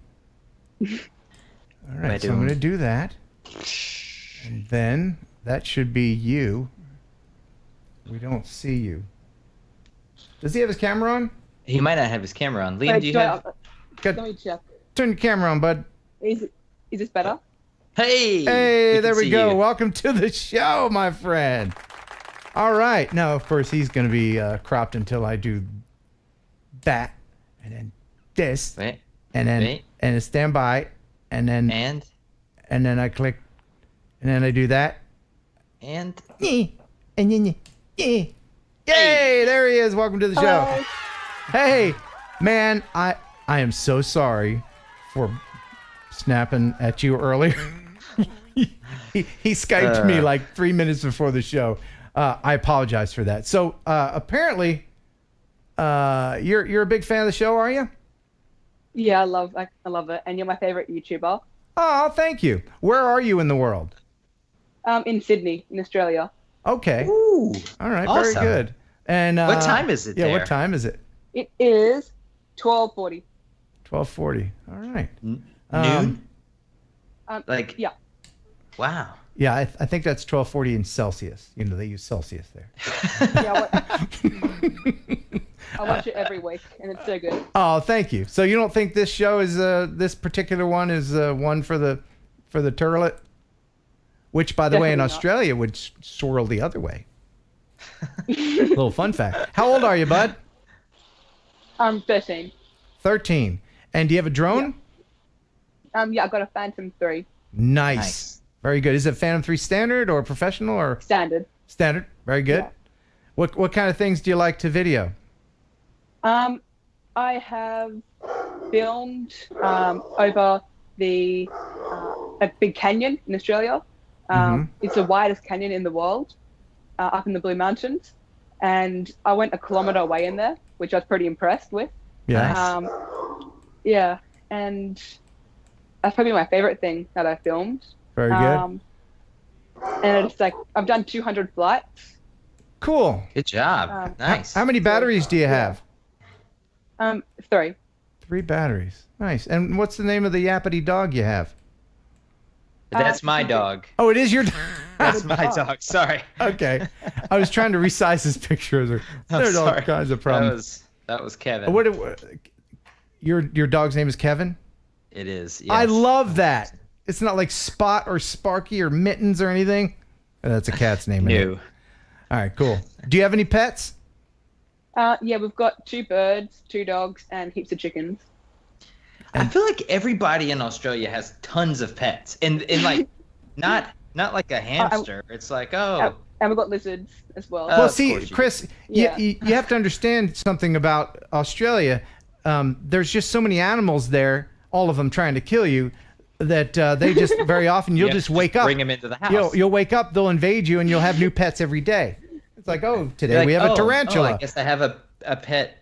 All right, so I'm going to do that. And then that should be you. We don't see you. Does he have his camera on? He might not have his camera on. Liam, do you have? Let me check. Turn your camera on, bud. Is this better? Hey! Hey, there we see go. you. Welcome to the show, my friend. All right. Now, of course, he's going to be cropped until I do that, and then this, Wait. and then Wait. and stand by, and then then I click, and then I do that, and then yay! There he is. Welcome to the show. Hello. Hey, man, I am so sorry for snapping at you earlier. he Skyped me like 3 minutes before the show. I apologize for that. So apparently, you're a big fan of the show, are you? Yeah, I love it, and you're my favorite YouTuber. Oh, thank you. Where are you in the world? In Sydney, in Australia. Okay. Ooh. All right. Awesome. Very good. And What time is it Yeah. there? What time is it? It is 12:40. 12:40. All right. Noon? Like yeah. Wow. Yeah, I think that's 12:40 in Celsius. You know, they use Celsius there. Yeah. I watch it every week, and it's so good. Oh, thank you. So you don't think this show is this particular one is one for the turlet? Which, by the way, in Definitely not. Australia would swirl the other way. Little fun fact. How old are you, bud? I'm 13. 13. And do you have a drone? Yeah, I got a Phantom 3. Nice. Very good. Is it Phantom 3 standard or professional or Standard. Standard. Very good. Yeah. What kind of things do you like to video? I have filmed over the a big canyon in Australia. It's the widest canyon in the world, up in the Blue Mountains, and I went a kilometer away in there, which I was pretty impressed with. Yeah. Yeah, and that's probably my favorite thing that I filmed. Very good. And it's like I've done 200 flights. Cool. Good job. Nice. How many batteries do you have? 3. 3 batteries. Nice. And what's the name of the yappity dog you have? That's my dog. Oh, it is your. That's my dog. Sorry. Okay, I was trying to resize his picture. There's all kinds of problems. That was Kevin. What? Your dog's name is Kevin? It is. Yes. I love that. It's not like Spot or Sparky or Mittens or anything. Oh, that's a cat's name. No. All right, cool. Do you have any pets? Yeah, we've got 2 birds, 2 dogs, and heaps of chickens. I feel like everybody in Australia has tons of pets, and like not like a hamster. It's like And we've got lizards as well. Well, see, Chris, Yeah. you have to understand something about Australia. There's just so many animals there, all of them trying to kill you, that they just very often you'll just wake up. Bring them into the house. You'll wake up, they'll invade you, and you'll have new pets every day. It's like, oh, today we have a tarantula. Oh, I guess I have a pet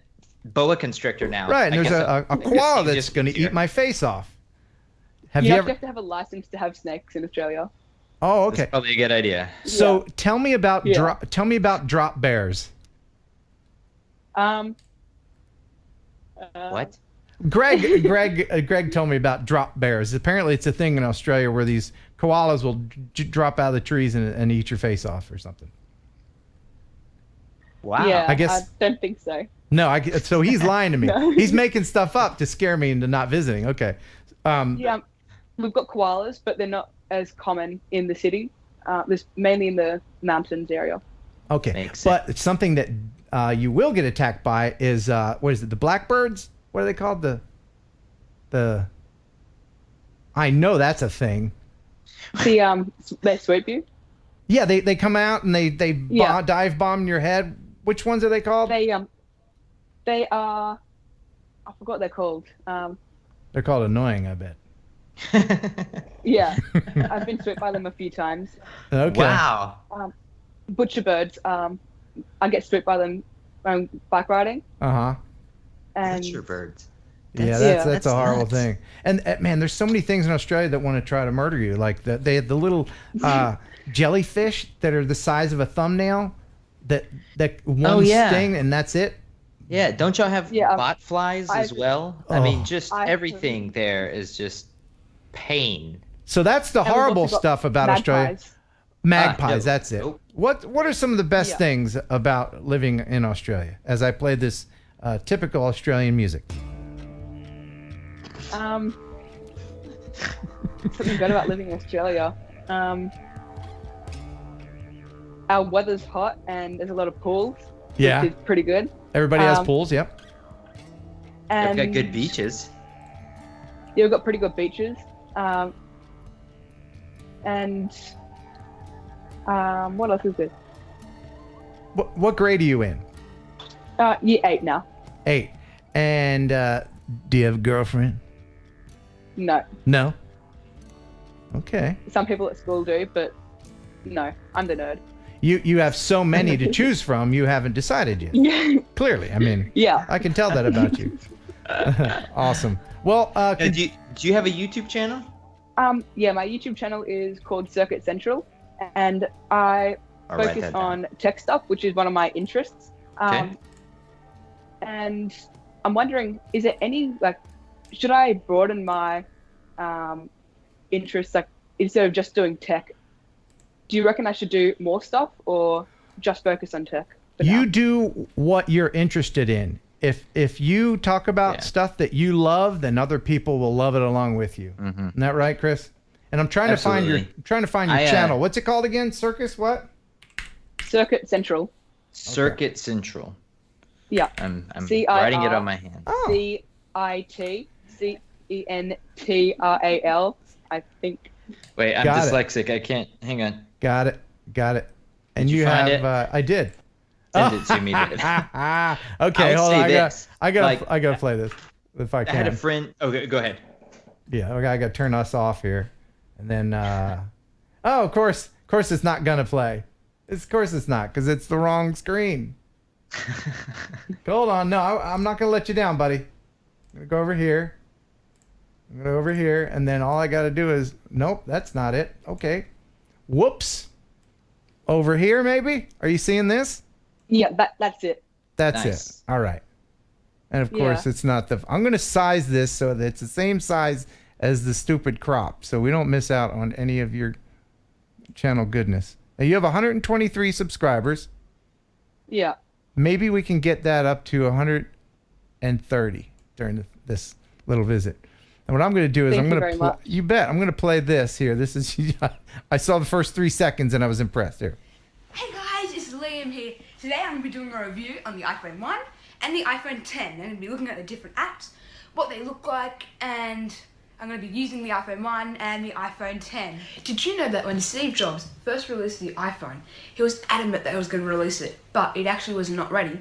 boa constrictor now. Right, and there's a koala that's going to eat my face off. Have you you ever? have to have a license to have snakes in Australia. Oh, okay. That's probably a good idea. So tell me about Yeah. tell me about drop bears. What? Greg told me about drop bears. Apparently, it's a thing in Australia where these koalas will drop out of the trees and eat your face off or something. Wow. Yeah, I guess- I don't think so. No, so he's lying to me. No. He's making stuff up to scare me into not visiting. Okay. Yeah, we've got koalas, but they're not as common in the city. There's mainly in the mountains area. Okay. Makes But it's something that you will get attacked by is what is it? The blackbirds? What are they called? The. I know that's a thing. They sweep you. Yeah, they come out and they Yeah. dive bomb your head. Which ones are they called? They are. I forgot what they're called. They're called annoying, I bet. Yeah, I've been swept by them a few times. Okay. Wow. Butcher birds. I get swept by them bike riding. Uh-huh. And Butcher birds. That's a horrible nuts. thing. And man, there's so many things in Australia that want to try to murder you. Like they have the little jellyfish that are the size of a thumbnail that one sting and that's it. Yeah, don't y'all have Yeah, bot flies as well? I Oh. mean, just I've everything there is just pain. So that's the And we've horrible also got stuff about Australia. magpies. Magpies, no. that's it. Nope. What are some of the best Yeah. things about living in Australia? As I played this typical Australian music. Something good about living in Australia. Our weather's hot and there's a lot of pools. Yeah. Which is pretty good. Everybody has Um, pools, yep. And They've got good beaches. Yeah, we've got pretty good beaches. And what else is good? What grade are you in? Year 8 now. 8. And do you have a girlfriend? No. No? Okay. Some people at school do, but no, I'm the nerd. You have so many to choose from, you haven't decided yet. Clearly, I mean, Yeah. I can tell that about you. Awesome. Well, Do you have a YouTube channel? Yeah, my YouTube channel is called Circuit Central, and I I'll write focus that down. on tech stuff, which is one of my interests. Okay. And I'm wondering, is there any should I broaden my interests, instead of just doing tech? Do you reckon I should do more stuff or just focus on tech? for you now? do what you're interested in. If you talk about stuff that you love, then other people will love it along with you. Mm-hmm. Isn't that right, Chris? And I'm trying to find your I, channel. What's it called again? Circus what? Circuit Central. Circuit Central. Yeah. I'm C-I-R- writing it on my hand. CITCENTRAL, I think. Wait, I'm Got it. dyslexic. I can't. Hang on. Got it. And Did you you find have it? I did. Send it to me. Dude. Okay, I'll hold on. say this, I gotta play this if I I can. had a friend. Okay, go ahead. Yeah, okay, I gotta turn us off here, and then oh, of course it's not gonna play. Of course it's not, because it's the wrong screen. Hold on, no, I'm not gonna let you down, buddy. I'm gonna go over here. And then all I gotta do is nope, that's not it. Okay, whoops. Over here, maybe. Are you seeing this? Yeah, that's it. That's Nice. it. All right. And of course, Yeah. it's not I'm going to size this so that it's the same size as the stupid crop, so we don't miss out on any of your channel goodness. Now, you have 123 subscribers. Yeah. Maybe we can get that up to 130 during this little visit. And what I'm going to do is Thank I'm you going to very much. you bet I'm going to play this here. This is I saw the first 3 seconds and I was impressed here. Hey guys, it's Liam here. Today I'm going to be doing a review on the iPhone 1 and the iPhone 10. I'm going to be looking at the different apps, what they look like, and I'm going to be using the iPhone 1 and the iPhone 10. Did you know that when Steve Jobs first released the iPhone, he was adamant that he was going to release it, but it actually was not ready,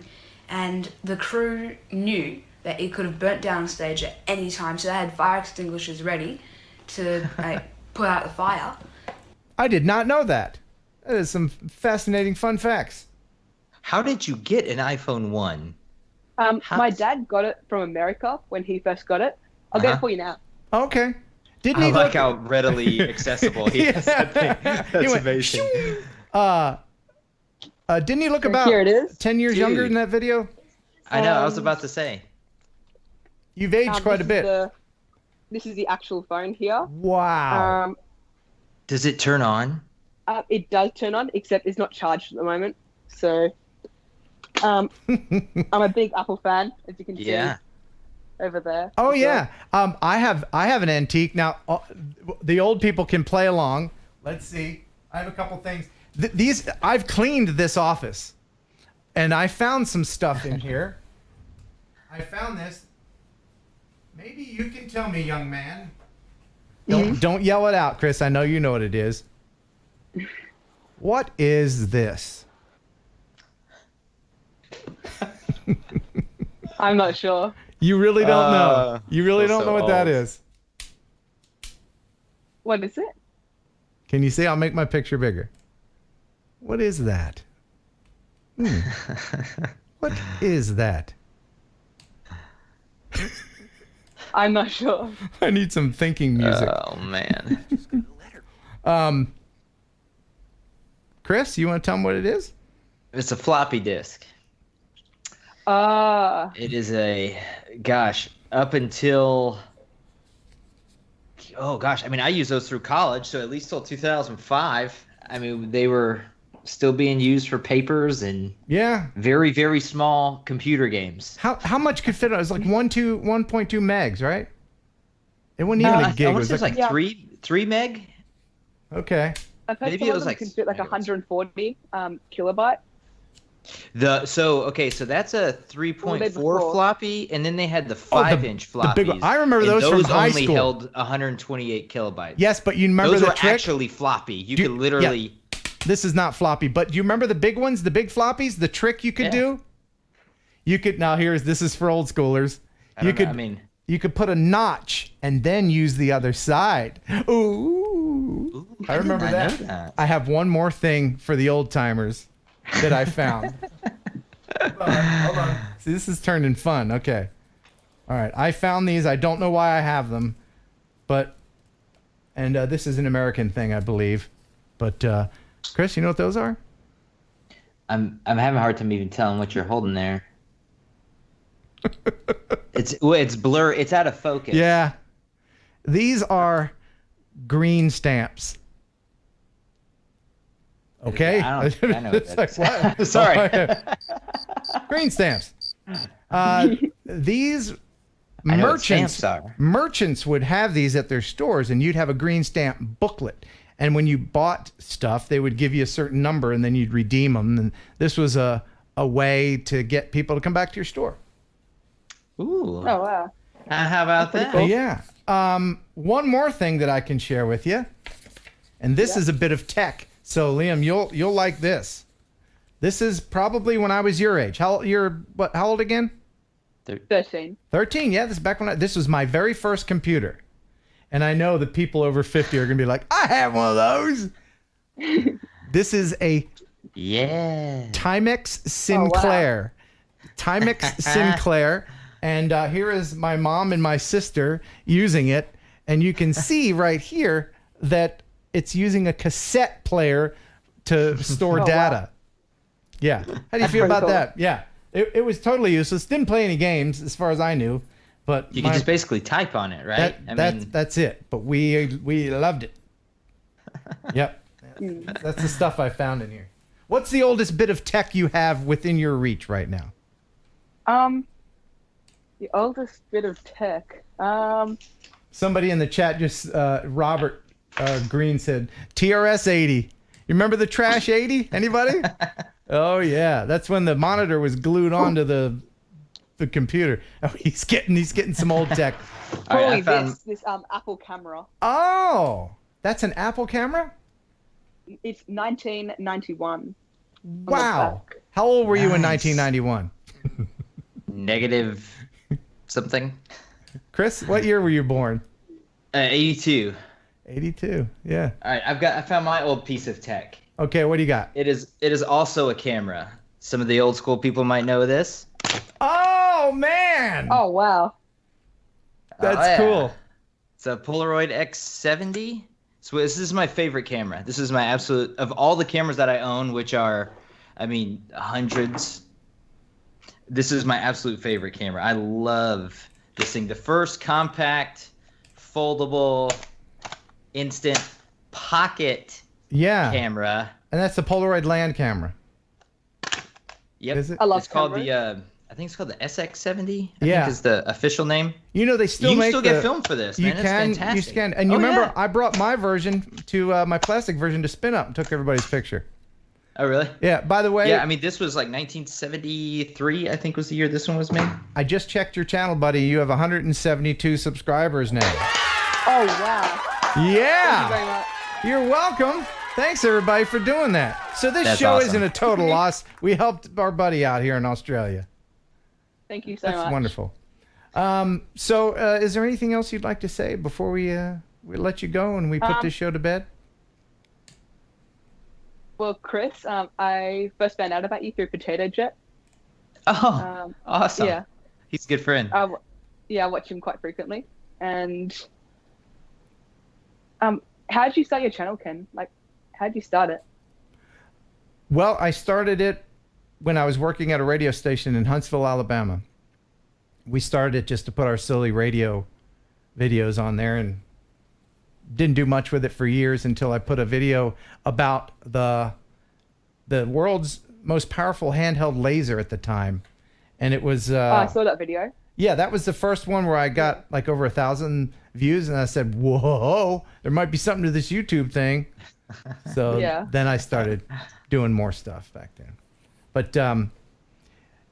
and the crew knew that it could have burnt down on stage at any time, so they had fire extinguishers ready to put out the fire. I did not know that. That is some fascinating fun facts. How did you get an iPhone 1? My dad got it from America when he first got it. I'll get it for you now. Okay. Didn't I he like how readily accessible he is. That thing. That's amazing. Didn't he look about Here it is. 10 years younger in that video? I know. I was about to say. You've aged quite a bit. This is the actual phone here. Wow. Does it turn on? It does turn on, except it's not charged at the moment. So, I'm a big Apple fan, as you can see. Yeah. Over there. Oh yeah. I have an antique. Now the old people can play along. Let's see. I have a couple things. These I've cleaned this office, and I found some stuff in here. I found this. Maybe you can tell me, young man. Don't yell it out, Chris. I know you know what it is. What is this? I'm not sure. You really don't know. You really don't know what that is. What is it? Can you see? I'll make my picture bigger. What is that? What is that? I'm not sure. I need some thinking music. Oh man. Chris, you want to tell them what it is? It's a floppy disk. It is up until, I mean, I used those through college, so at least till 2005. I mean, they were still being used for papers and very, very small computer games. How much could fit on? It was like 1.2 megs, right? It wasn't even a gig. I want it was like 3 meg. Okay. I've heard Maybe it was like like can fit like 140 kilobyte. So that's a 3.4 floppy, and then they had the 5-inch floppies. The big one. I remember those from high school. Those only held 128 kilobytes. Yes, but you remember those the were trick? actually floppy. You could literally. Yeah. This is not floppy, but do you remember the big ones, the big floppies? The trick you could do. You could this is for old schoolers. You could put a notch and then use the other side. Ooh, I remember that. I have one more thing for the old timers that I found. Hold on. See, this is turning fun. Okay. All right. I found these. I don't know why I have them, but this is an American thing, I believe. But Chris, you know what those are? I'm having a hard time even telling what you're holding there. It's blur. It's out of focus. Yeah. These are green stamps. Okay. I know what like, what? Sorry. Green stamps. These merchants would have these at their stores, and you'd have a green stamp booklet. And when you bought stuff, they would give you a certain number, and then you'd redeem them. And this was a way to get people to come back to your store. Ooh. Oh wow. How about that? Cool. Yeah. One more thing that I can share with you, and this is a bit of tech. So Liam, you'll like this. This is probably when I was your age. How old again? 13. 13. Yeah, this is back when this was my very first computer. And I know the people over 50 are gonna be like, I have one of those. This is a Timex Sinclair. Timex Sinclair. And here is my mom and my sister using it. And you can see right here that it's using a cassette player to store data. Wow. Yeah. How do you feel about that? Yeah. It was totally useless. Didn't play any games as far as I knew. But you can just basically type on it, right? That's it. But we loved it. Yep. That's the stuff I found in here. What's the oldest bit of tech you have within your reach right now? The oldest bit of tech. Somebody in the chat just Robert Green said TRS 80. You remember the Trash 80? Anybody? Oh yeah, that's when the monitor was glued onto the computer. Oh, he's getting some old tech. Probably this Apple camera. Oh, that's an Apple camera? It's 1991. Wow. How old were you in 1991? Negative something. Chris, what year were you born? 82. 82. Yeah. All right, I found my old piece of tech. Okay, what do you got? It is also a camera. Some of the old school people might know this. Oh man. Oh wow. That's cool. It's a Polaroid X70. So this is my favorite camera. This is my absolute, of all the cameras that I own, which are, hundreds. This is my absolute favorite camera. I love this thing. The first compact, foldable, instant pocket camera. And that's the Polaroid land camera. Yep. Is it? I love it's called I think it's called the SX70. I think is the official name. You know, they still you can still get film for this, man. It's fantastic. You can. And you remember, I brought my version to my plastic version to spin up and took everybody's picture. Oh, really? Yeah, by the way. Yeah, this was like 1973, I think was the year this one was made. I just checked your channel, buddy. You have 172 subscribers now. Oh, wow. Yeah. Thank you very much. You're welcome. Thanks, everybody, for doing that. So this show isn't a total loss. We helped our buddy out here in Australia. Thank you so much. That's wonderful. So is there anything else you'd like to say before we let you go and we put this show to bed? Well, Chris, I first found out about you through Potato Jet. Oh, awesome. Yeah. He's a good friend. I watch him quite frequently. And how did you start your channel, Ken? Like, how did you start it? Well, I started it when I was working at a radio station in Huntsville, Alabama. We started it just to put our silly radio videos on there and didn't do much with it for years until I put a video about the world's most powerful handheld laser at the time. And it was... I saw that video. Yeah, that was the first one where I got like over 1,000 views and I said, whoa, there might be something to this YouTube thing. So then I started doing more stuff back then. But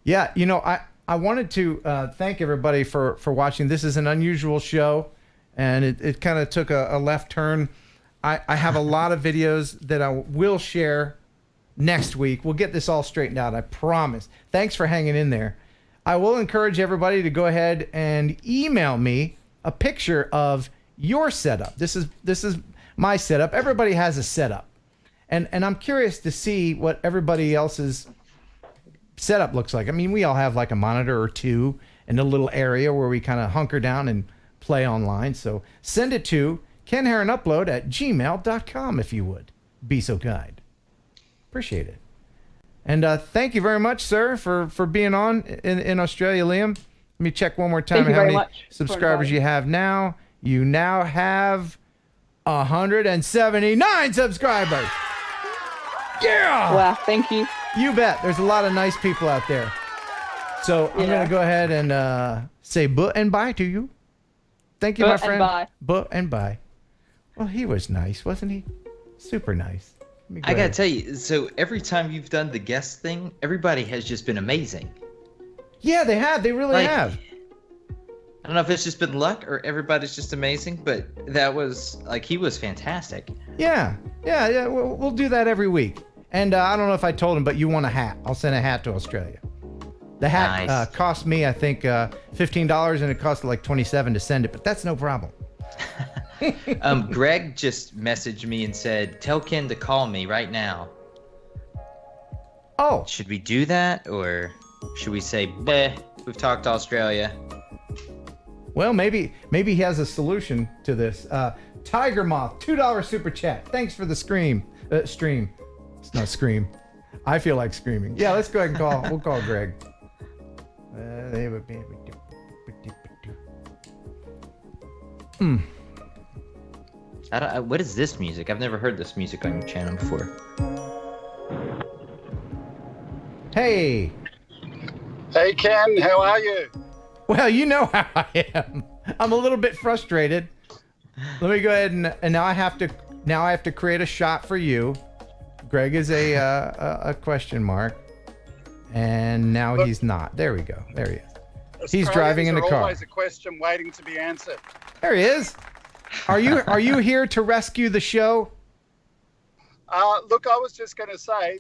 yeah, you know, I wanted to thank everybody for watching. This is an unusual show, and it kind of took a left turn. I have a lot of videos that I will share next week. We'll get this all straightened out, I promise. Thanks for hanging in there. I will encourage everybody to go ahead and email me a picture of your setup. This is my setup. Everybody has a setup. And I'm curious to see what everybody else's setup looks like. I mean, we all have like a monitor or two in a little area where we kind of hunker down and play online. So send it to kenheronupload@gmail.com if you would. Be so kind. Appreciate it. And thank you very much, sir, for being on in Australia, Liam. Let me check one more time how many subscribers you have now. You now have 179 subscribers. Yeah! Wow, thank you. You bet. There's a lot of nice people out there. So I'm going to go ahead and say buh and bye to you. Thank you, my friend. Bye. Buh and bye. Well, he was nice, wasn't he? Super nice. I got to tell you, so every time you've done the guest thing, everybody has just been amazing. Yeah, they have. They really have. I don't know if it's just been luck or everybody's just amazing, but that was, like, he was fantastic. Yeah. We'll do that every week. And I don't know if I told him, but you want a hat. I'll send a hat to Australia. The hat cost me, I think, $15, and it cost like $27 to send it, but that's no problem. Greg just messaged me and said, tell Ken to call me right now. Oh. Should we do that, or should we say, bleh, we've talked to Australia? Well, maybe he has a solution to this. Tiger Moth, $2 super chat. Thanks for the stream. It's not scream. I feel like screaming. Yeah, let's go ahead and call. We'll call Greg. What is this music? I've never heard this music on your channel before. Hey. Hey Ken, how are you? Well, you know how I am. I'm a little bit frustrated. Let me go ahead and now I have to create a shot for you. Greg is a question mark, and now he's not. There we go. There he is. He's driving in the car. Always a question waiting to be answered. There he is. Are you here to rescue the show? Look, I was just going to say,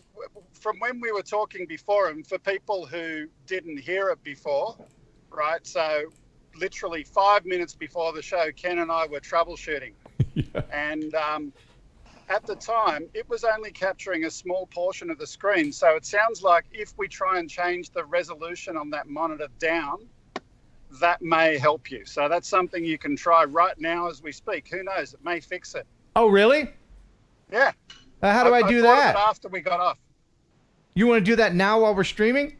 from when we were talking before, and for people who didn't hear it before, right? So literally 5 minutes before the show, Ken and I were troubleshooting. Yeah. And at the time, it was only capturing a small portion of the screen. So it sounds like if we try and change the resolution on that monitor down, that may help you. So that's something you can try right now as we speak. Who knows? It may fix it. Oh, really? Yeah. How do I do that? After we got off. You want to do that now while we're streaming?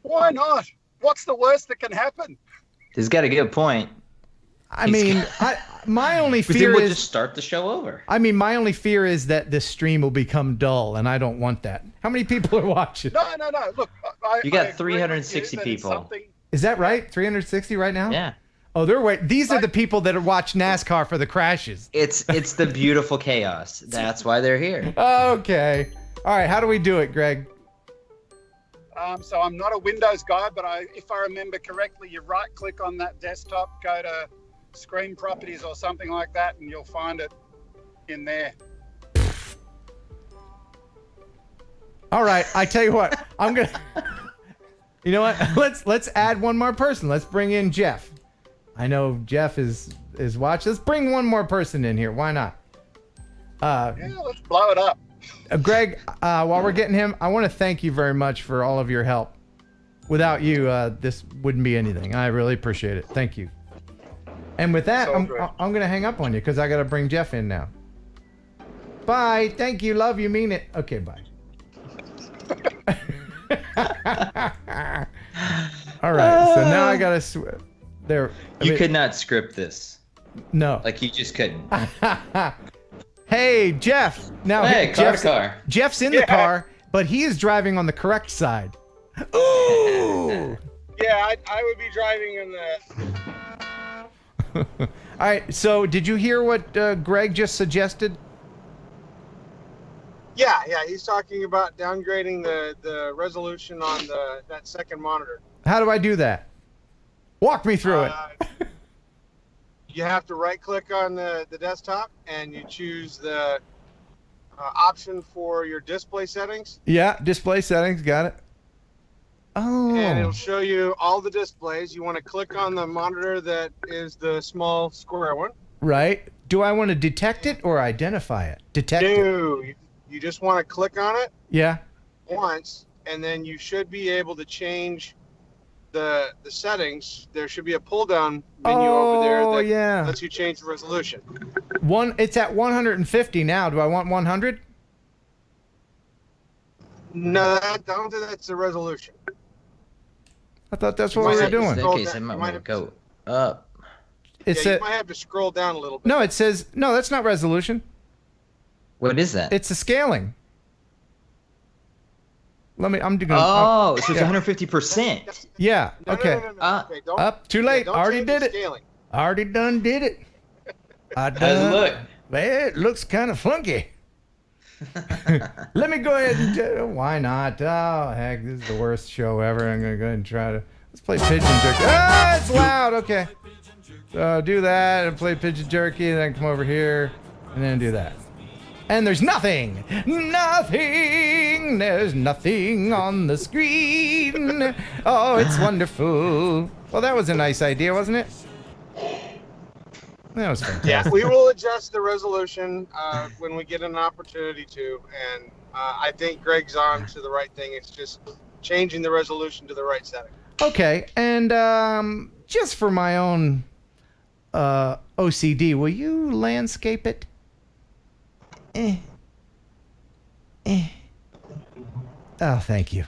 Why not? What's the worst that can happen? He's got a good point. I mean, my only fear we'll is just start the show over. I mean, my only fear is that this stream will become dull, and I don't want that. How many people are watching? No. Look, you got 360 people. Is that right? 360 right now? Yeah. Oh, they're wait. These are the people that watch NASCAR for the crashes. It's the beautiful chaos. That's why they're here. Okay. All right. How do we do it, Greg? So I'm not a Windows guy, but if I remember correctly, you right-click on that desktop, go to Screen Properties or something like that, and you'll find it in there. All right. I tell you what. I'm gonna. You know what? Let's add one more person. Let's bring in Jeff. I know Jeff is watching. Let's bring one more person in here. Why not? Yeah, let's blow it up. Greg, while we're getting him, I want to thank you very much for all of your help. Without you, this wouldn't be anything. I really appreciate it. Thank you. And with that, I'm going to hang up on you because I got to bring Jeff in now. Bye. Thank you. Love you. Mean it. Okay, bye. All right. So now I got to... There. You could not script this. No. Like you just couldn't. Hey, Jeff. Now, hey, car. Jeff's in the car, but he is driving on the correct side. Ooh. Yeah, I would be driving in the... All right. So did you hear what Greg just suggested? Yeah. He's talking about downgrading the resolution on that second monitor. How do I do that? Walk me through it. You have to right-click on the desktop, and you choose the option for your display settings. Yeah, display settings. Got it. Oh. And it'll show you all the displays. You want to click on the monitor that is the small square one. Right. Do I want to detect it or identify it? Detect it. No, you just want to click on it. Yeah. Once, and then you should be able to change the settings. There should be a pull-down menu over there that lets you change the resolution. It's at 150 now. Do I want 100? No, I don't think that's the resolution. I thought that's what we were doing. In that case, I might want to go up. You might have to scroll down a little bit. No, it says no. That's not resolution. What is that? It's a scaling. I'm doing. Oh, so it's 150%. Yeah. Okay. No. Okay, Up. Too late. Don't Already change did the it. scaling. Already done did it. How does it look? Well, it looks kind of funky. Let me go ahead and why not? Oh heck, this is the worst show ever. I'm gonna go ahead and try to let's play Pigeon Jerky. Ah, it's loud. Okay. So do that and play Pigeon Jerky, and then come over here and then do that. And there's nothing. There's nothing on the screen. Oh, it's wonderful. Well, that was a nice idea, wasn't it? That was fantastic. Yeah, we will adjust the resolution when we get an opportunity to, and I think Greg's on to the right thing. It's just changing the resolution to the right setting. Okay, and just for my own OCD, will you landscape it? Oh, thank you.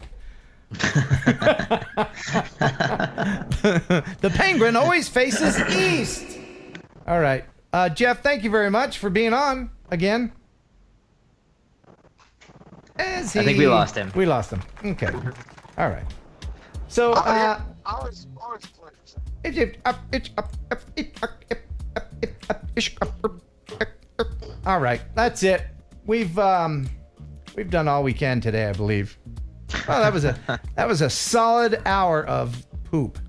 The penguin always faces east. All right. Jeff, thank you very much for being on again. I think we lost him. We lost him. Okay. All right. So, Always all right. That's it. We've done all we can today, I believe. Well, that was a solid hour of poop.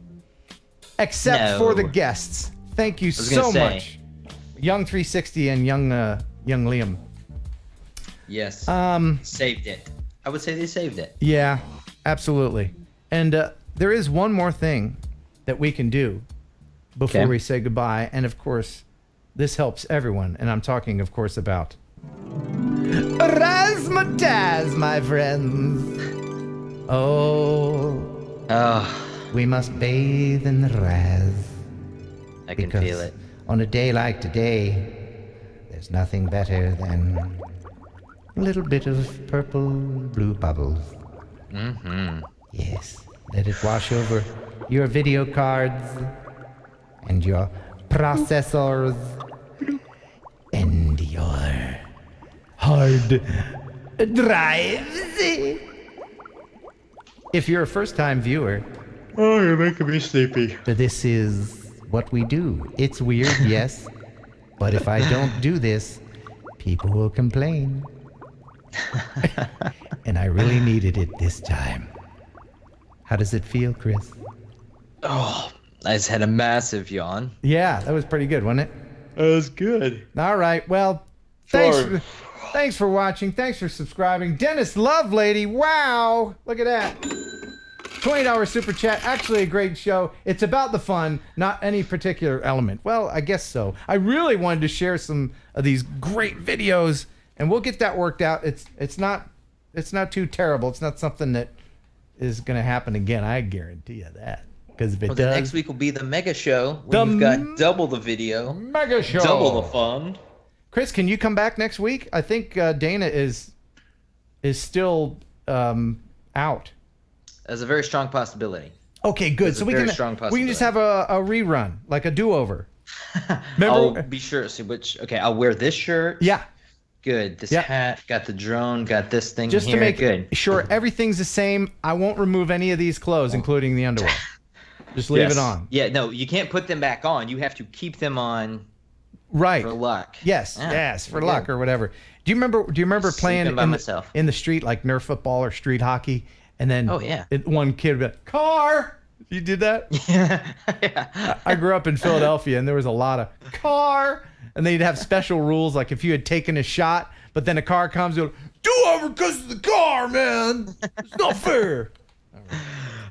Except for the guests. Thank you so much. Young360 and young Liam. Yes. Saved it. I would say they saved it. Yeah, absolutely. And there is one more thing that we can do before we say goodbye. And of course, this helps everyone. And I'm talking, of course, about Razzmatazz, my friends. Oh. We must bathe in the Raz. I can feel it. On a day like today, there's nothing better than a little bit of purple blue bubbles. Mm-hmm. Yes. Let it wash over your video cards and your processors and your hard drives. If you're a first-time viewer, oh, you're making me sleepy. This is what we do. It's weird, yes, but if I don't do this, people will complain. And I really needed it this time. How does it feel, Chris? Oh, I just had a massive yawn. Yeah, that was pretty good, wasn't it? That was good. All right, well, thanks for watching. Thanks for subscribing. Dennis Lovelady, wow, look at that. $20 super chat. Actually a great show. It's about the fun, not any particular element. Well, I guess so. I really wanted to share some of these great videos, and we'll get that worked out. It's not too terrible. It's not something that is going to happen again. I guarantee you that. Because if it does, next week will be the mega show. Where you've got double the video, mega show, double the fun. Chris, can you come back next week? I think Dana is still out. There's a very strong possibility. Okay, good. So we can just have a rerun, like a do-over. I'll be sure to see which. Okay, I'll wear this shirt. Yeah. Good. This hat, got the drone, got this thing just here. To make good. Sure everything's the same. I won't remove any of these clothes, including the underwear. Just leave it on. Yeah, no, you can't put them back on. You have to keep them on. Right. For luck. Yes, for luck or whatever. Do you remember playing in the street, like Nerf football or street hockey? And then one kid would be like, car! You did that? Yeah. I grew up in Philadelphia, and there was a lot of car. And they'd have special rules, like if you had taken a shot, but then a car comes, you'll do over because of the car, man. It's not fair. Right.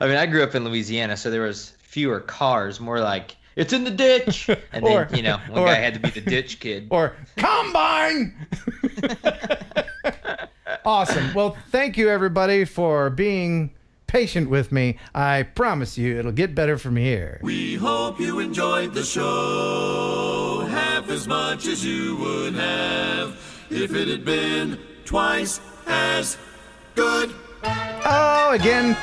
I mean, I grew up in Louisiana, so there was fewer cars, more like, it's in the ditch. And then, one guy had to be the ditch kid. Or, combine! Awesome. Well, thank you, everybody, for being patient with me. I promise you it'll get better from here. We hope you enjoyed the show half as much as you would have if it had been twice as good. Oh, again,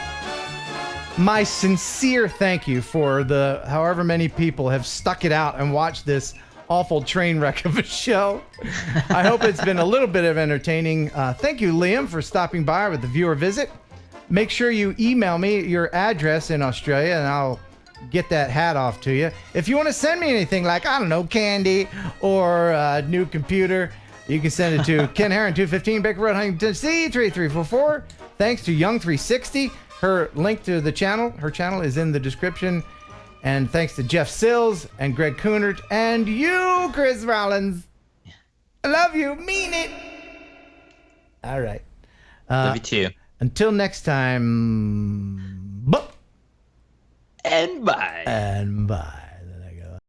my sincere thank you for the however many people have stuck it out and watched this awful train wreck of a show. I hope it's been a little bit of entertaining. Thank you, Liam, for stopping by with the viewer visit. Make sure you email me your address in Australia, and I'll get that hat off to you. If you want to send me anything like, I don't know, candy or a new computer, you can send it to Ken Heron, 215 Baker Road, Huntington, Tennessee, 3344. Thanks to Young360. Her link to the channel, her channel is in the description. And thanks to Jeff Sills and Greg Coonert and you, Chris Rollins. I love you. Mean it. All right. Love you too. Until next time. And bye. And bye.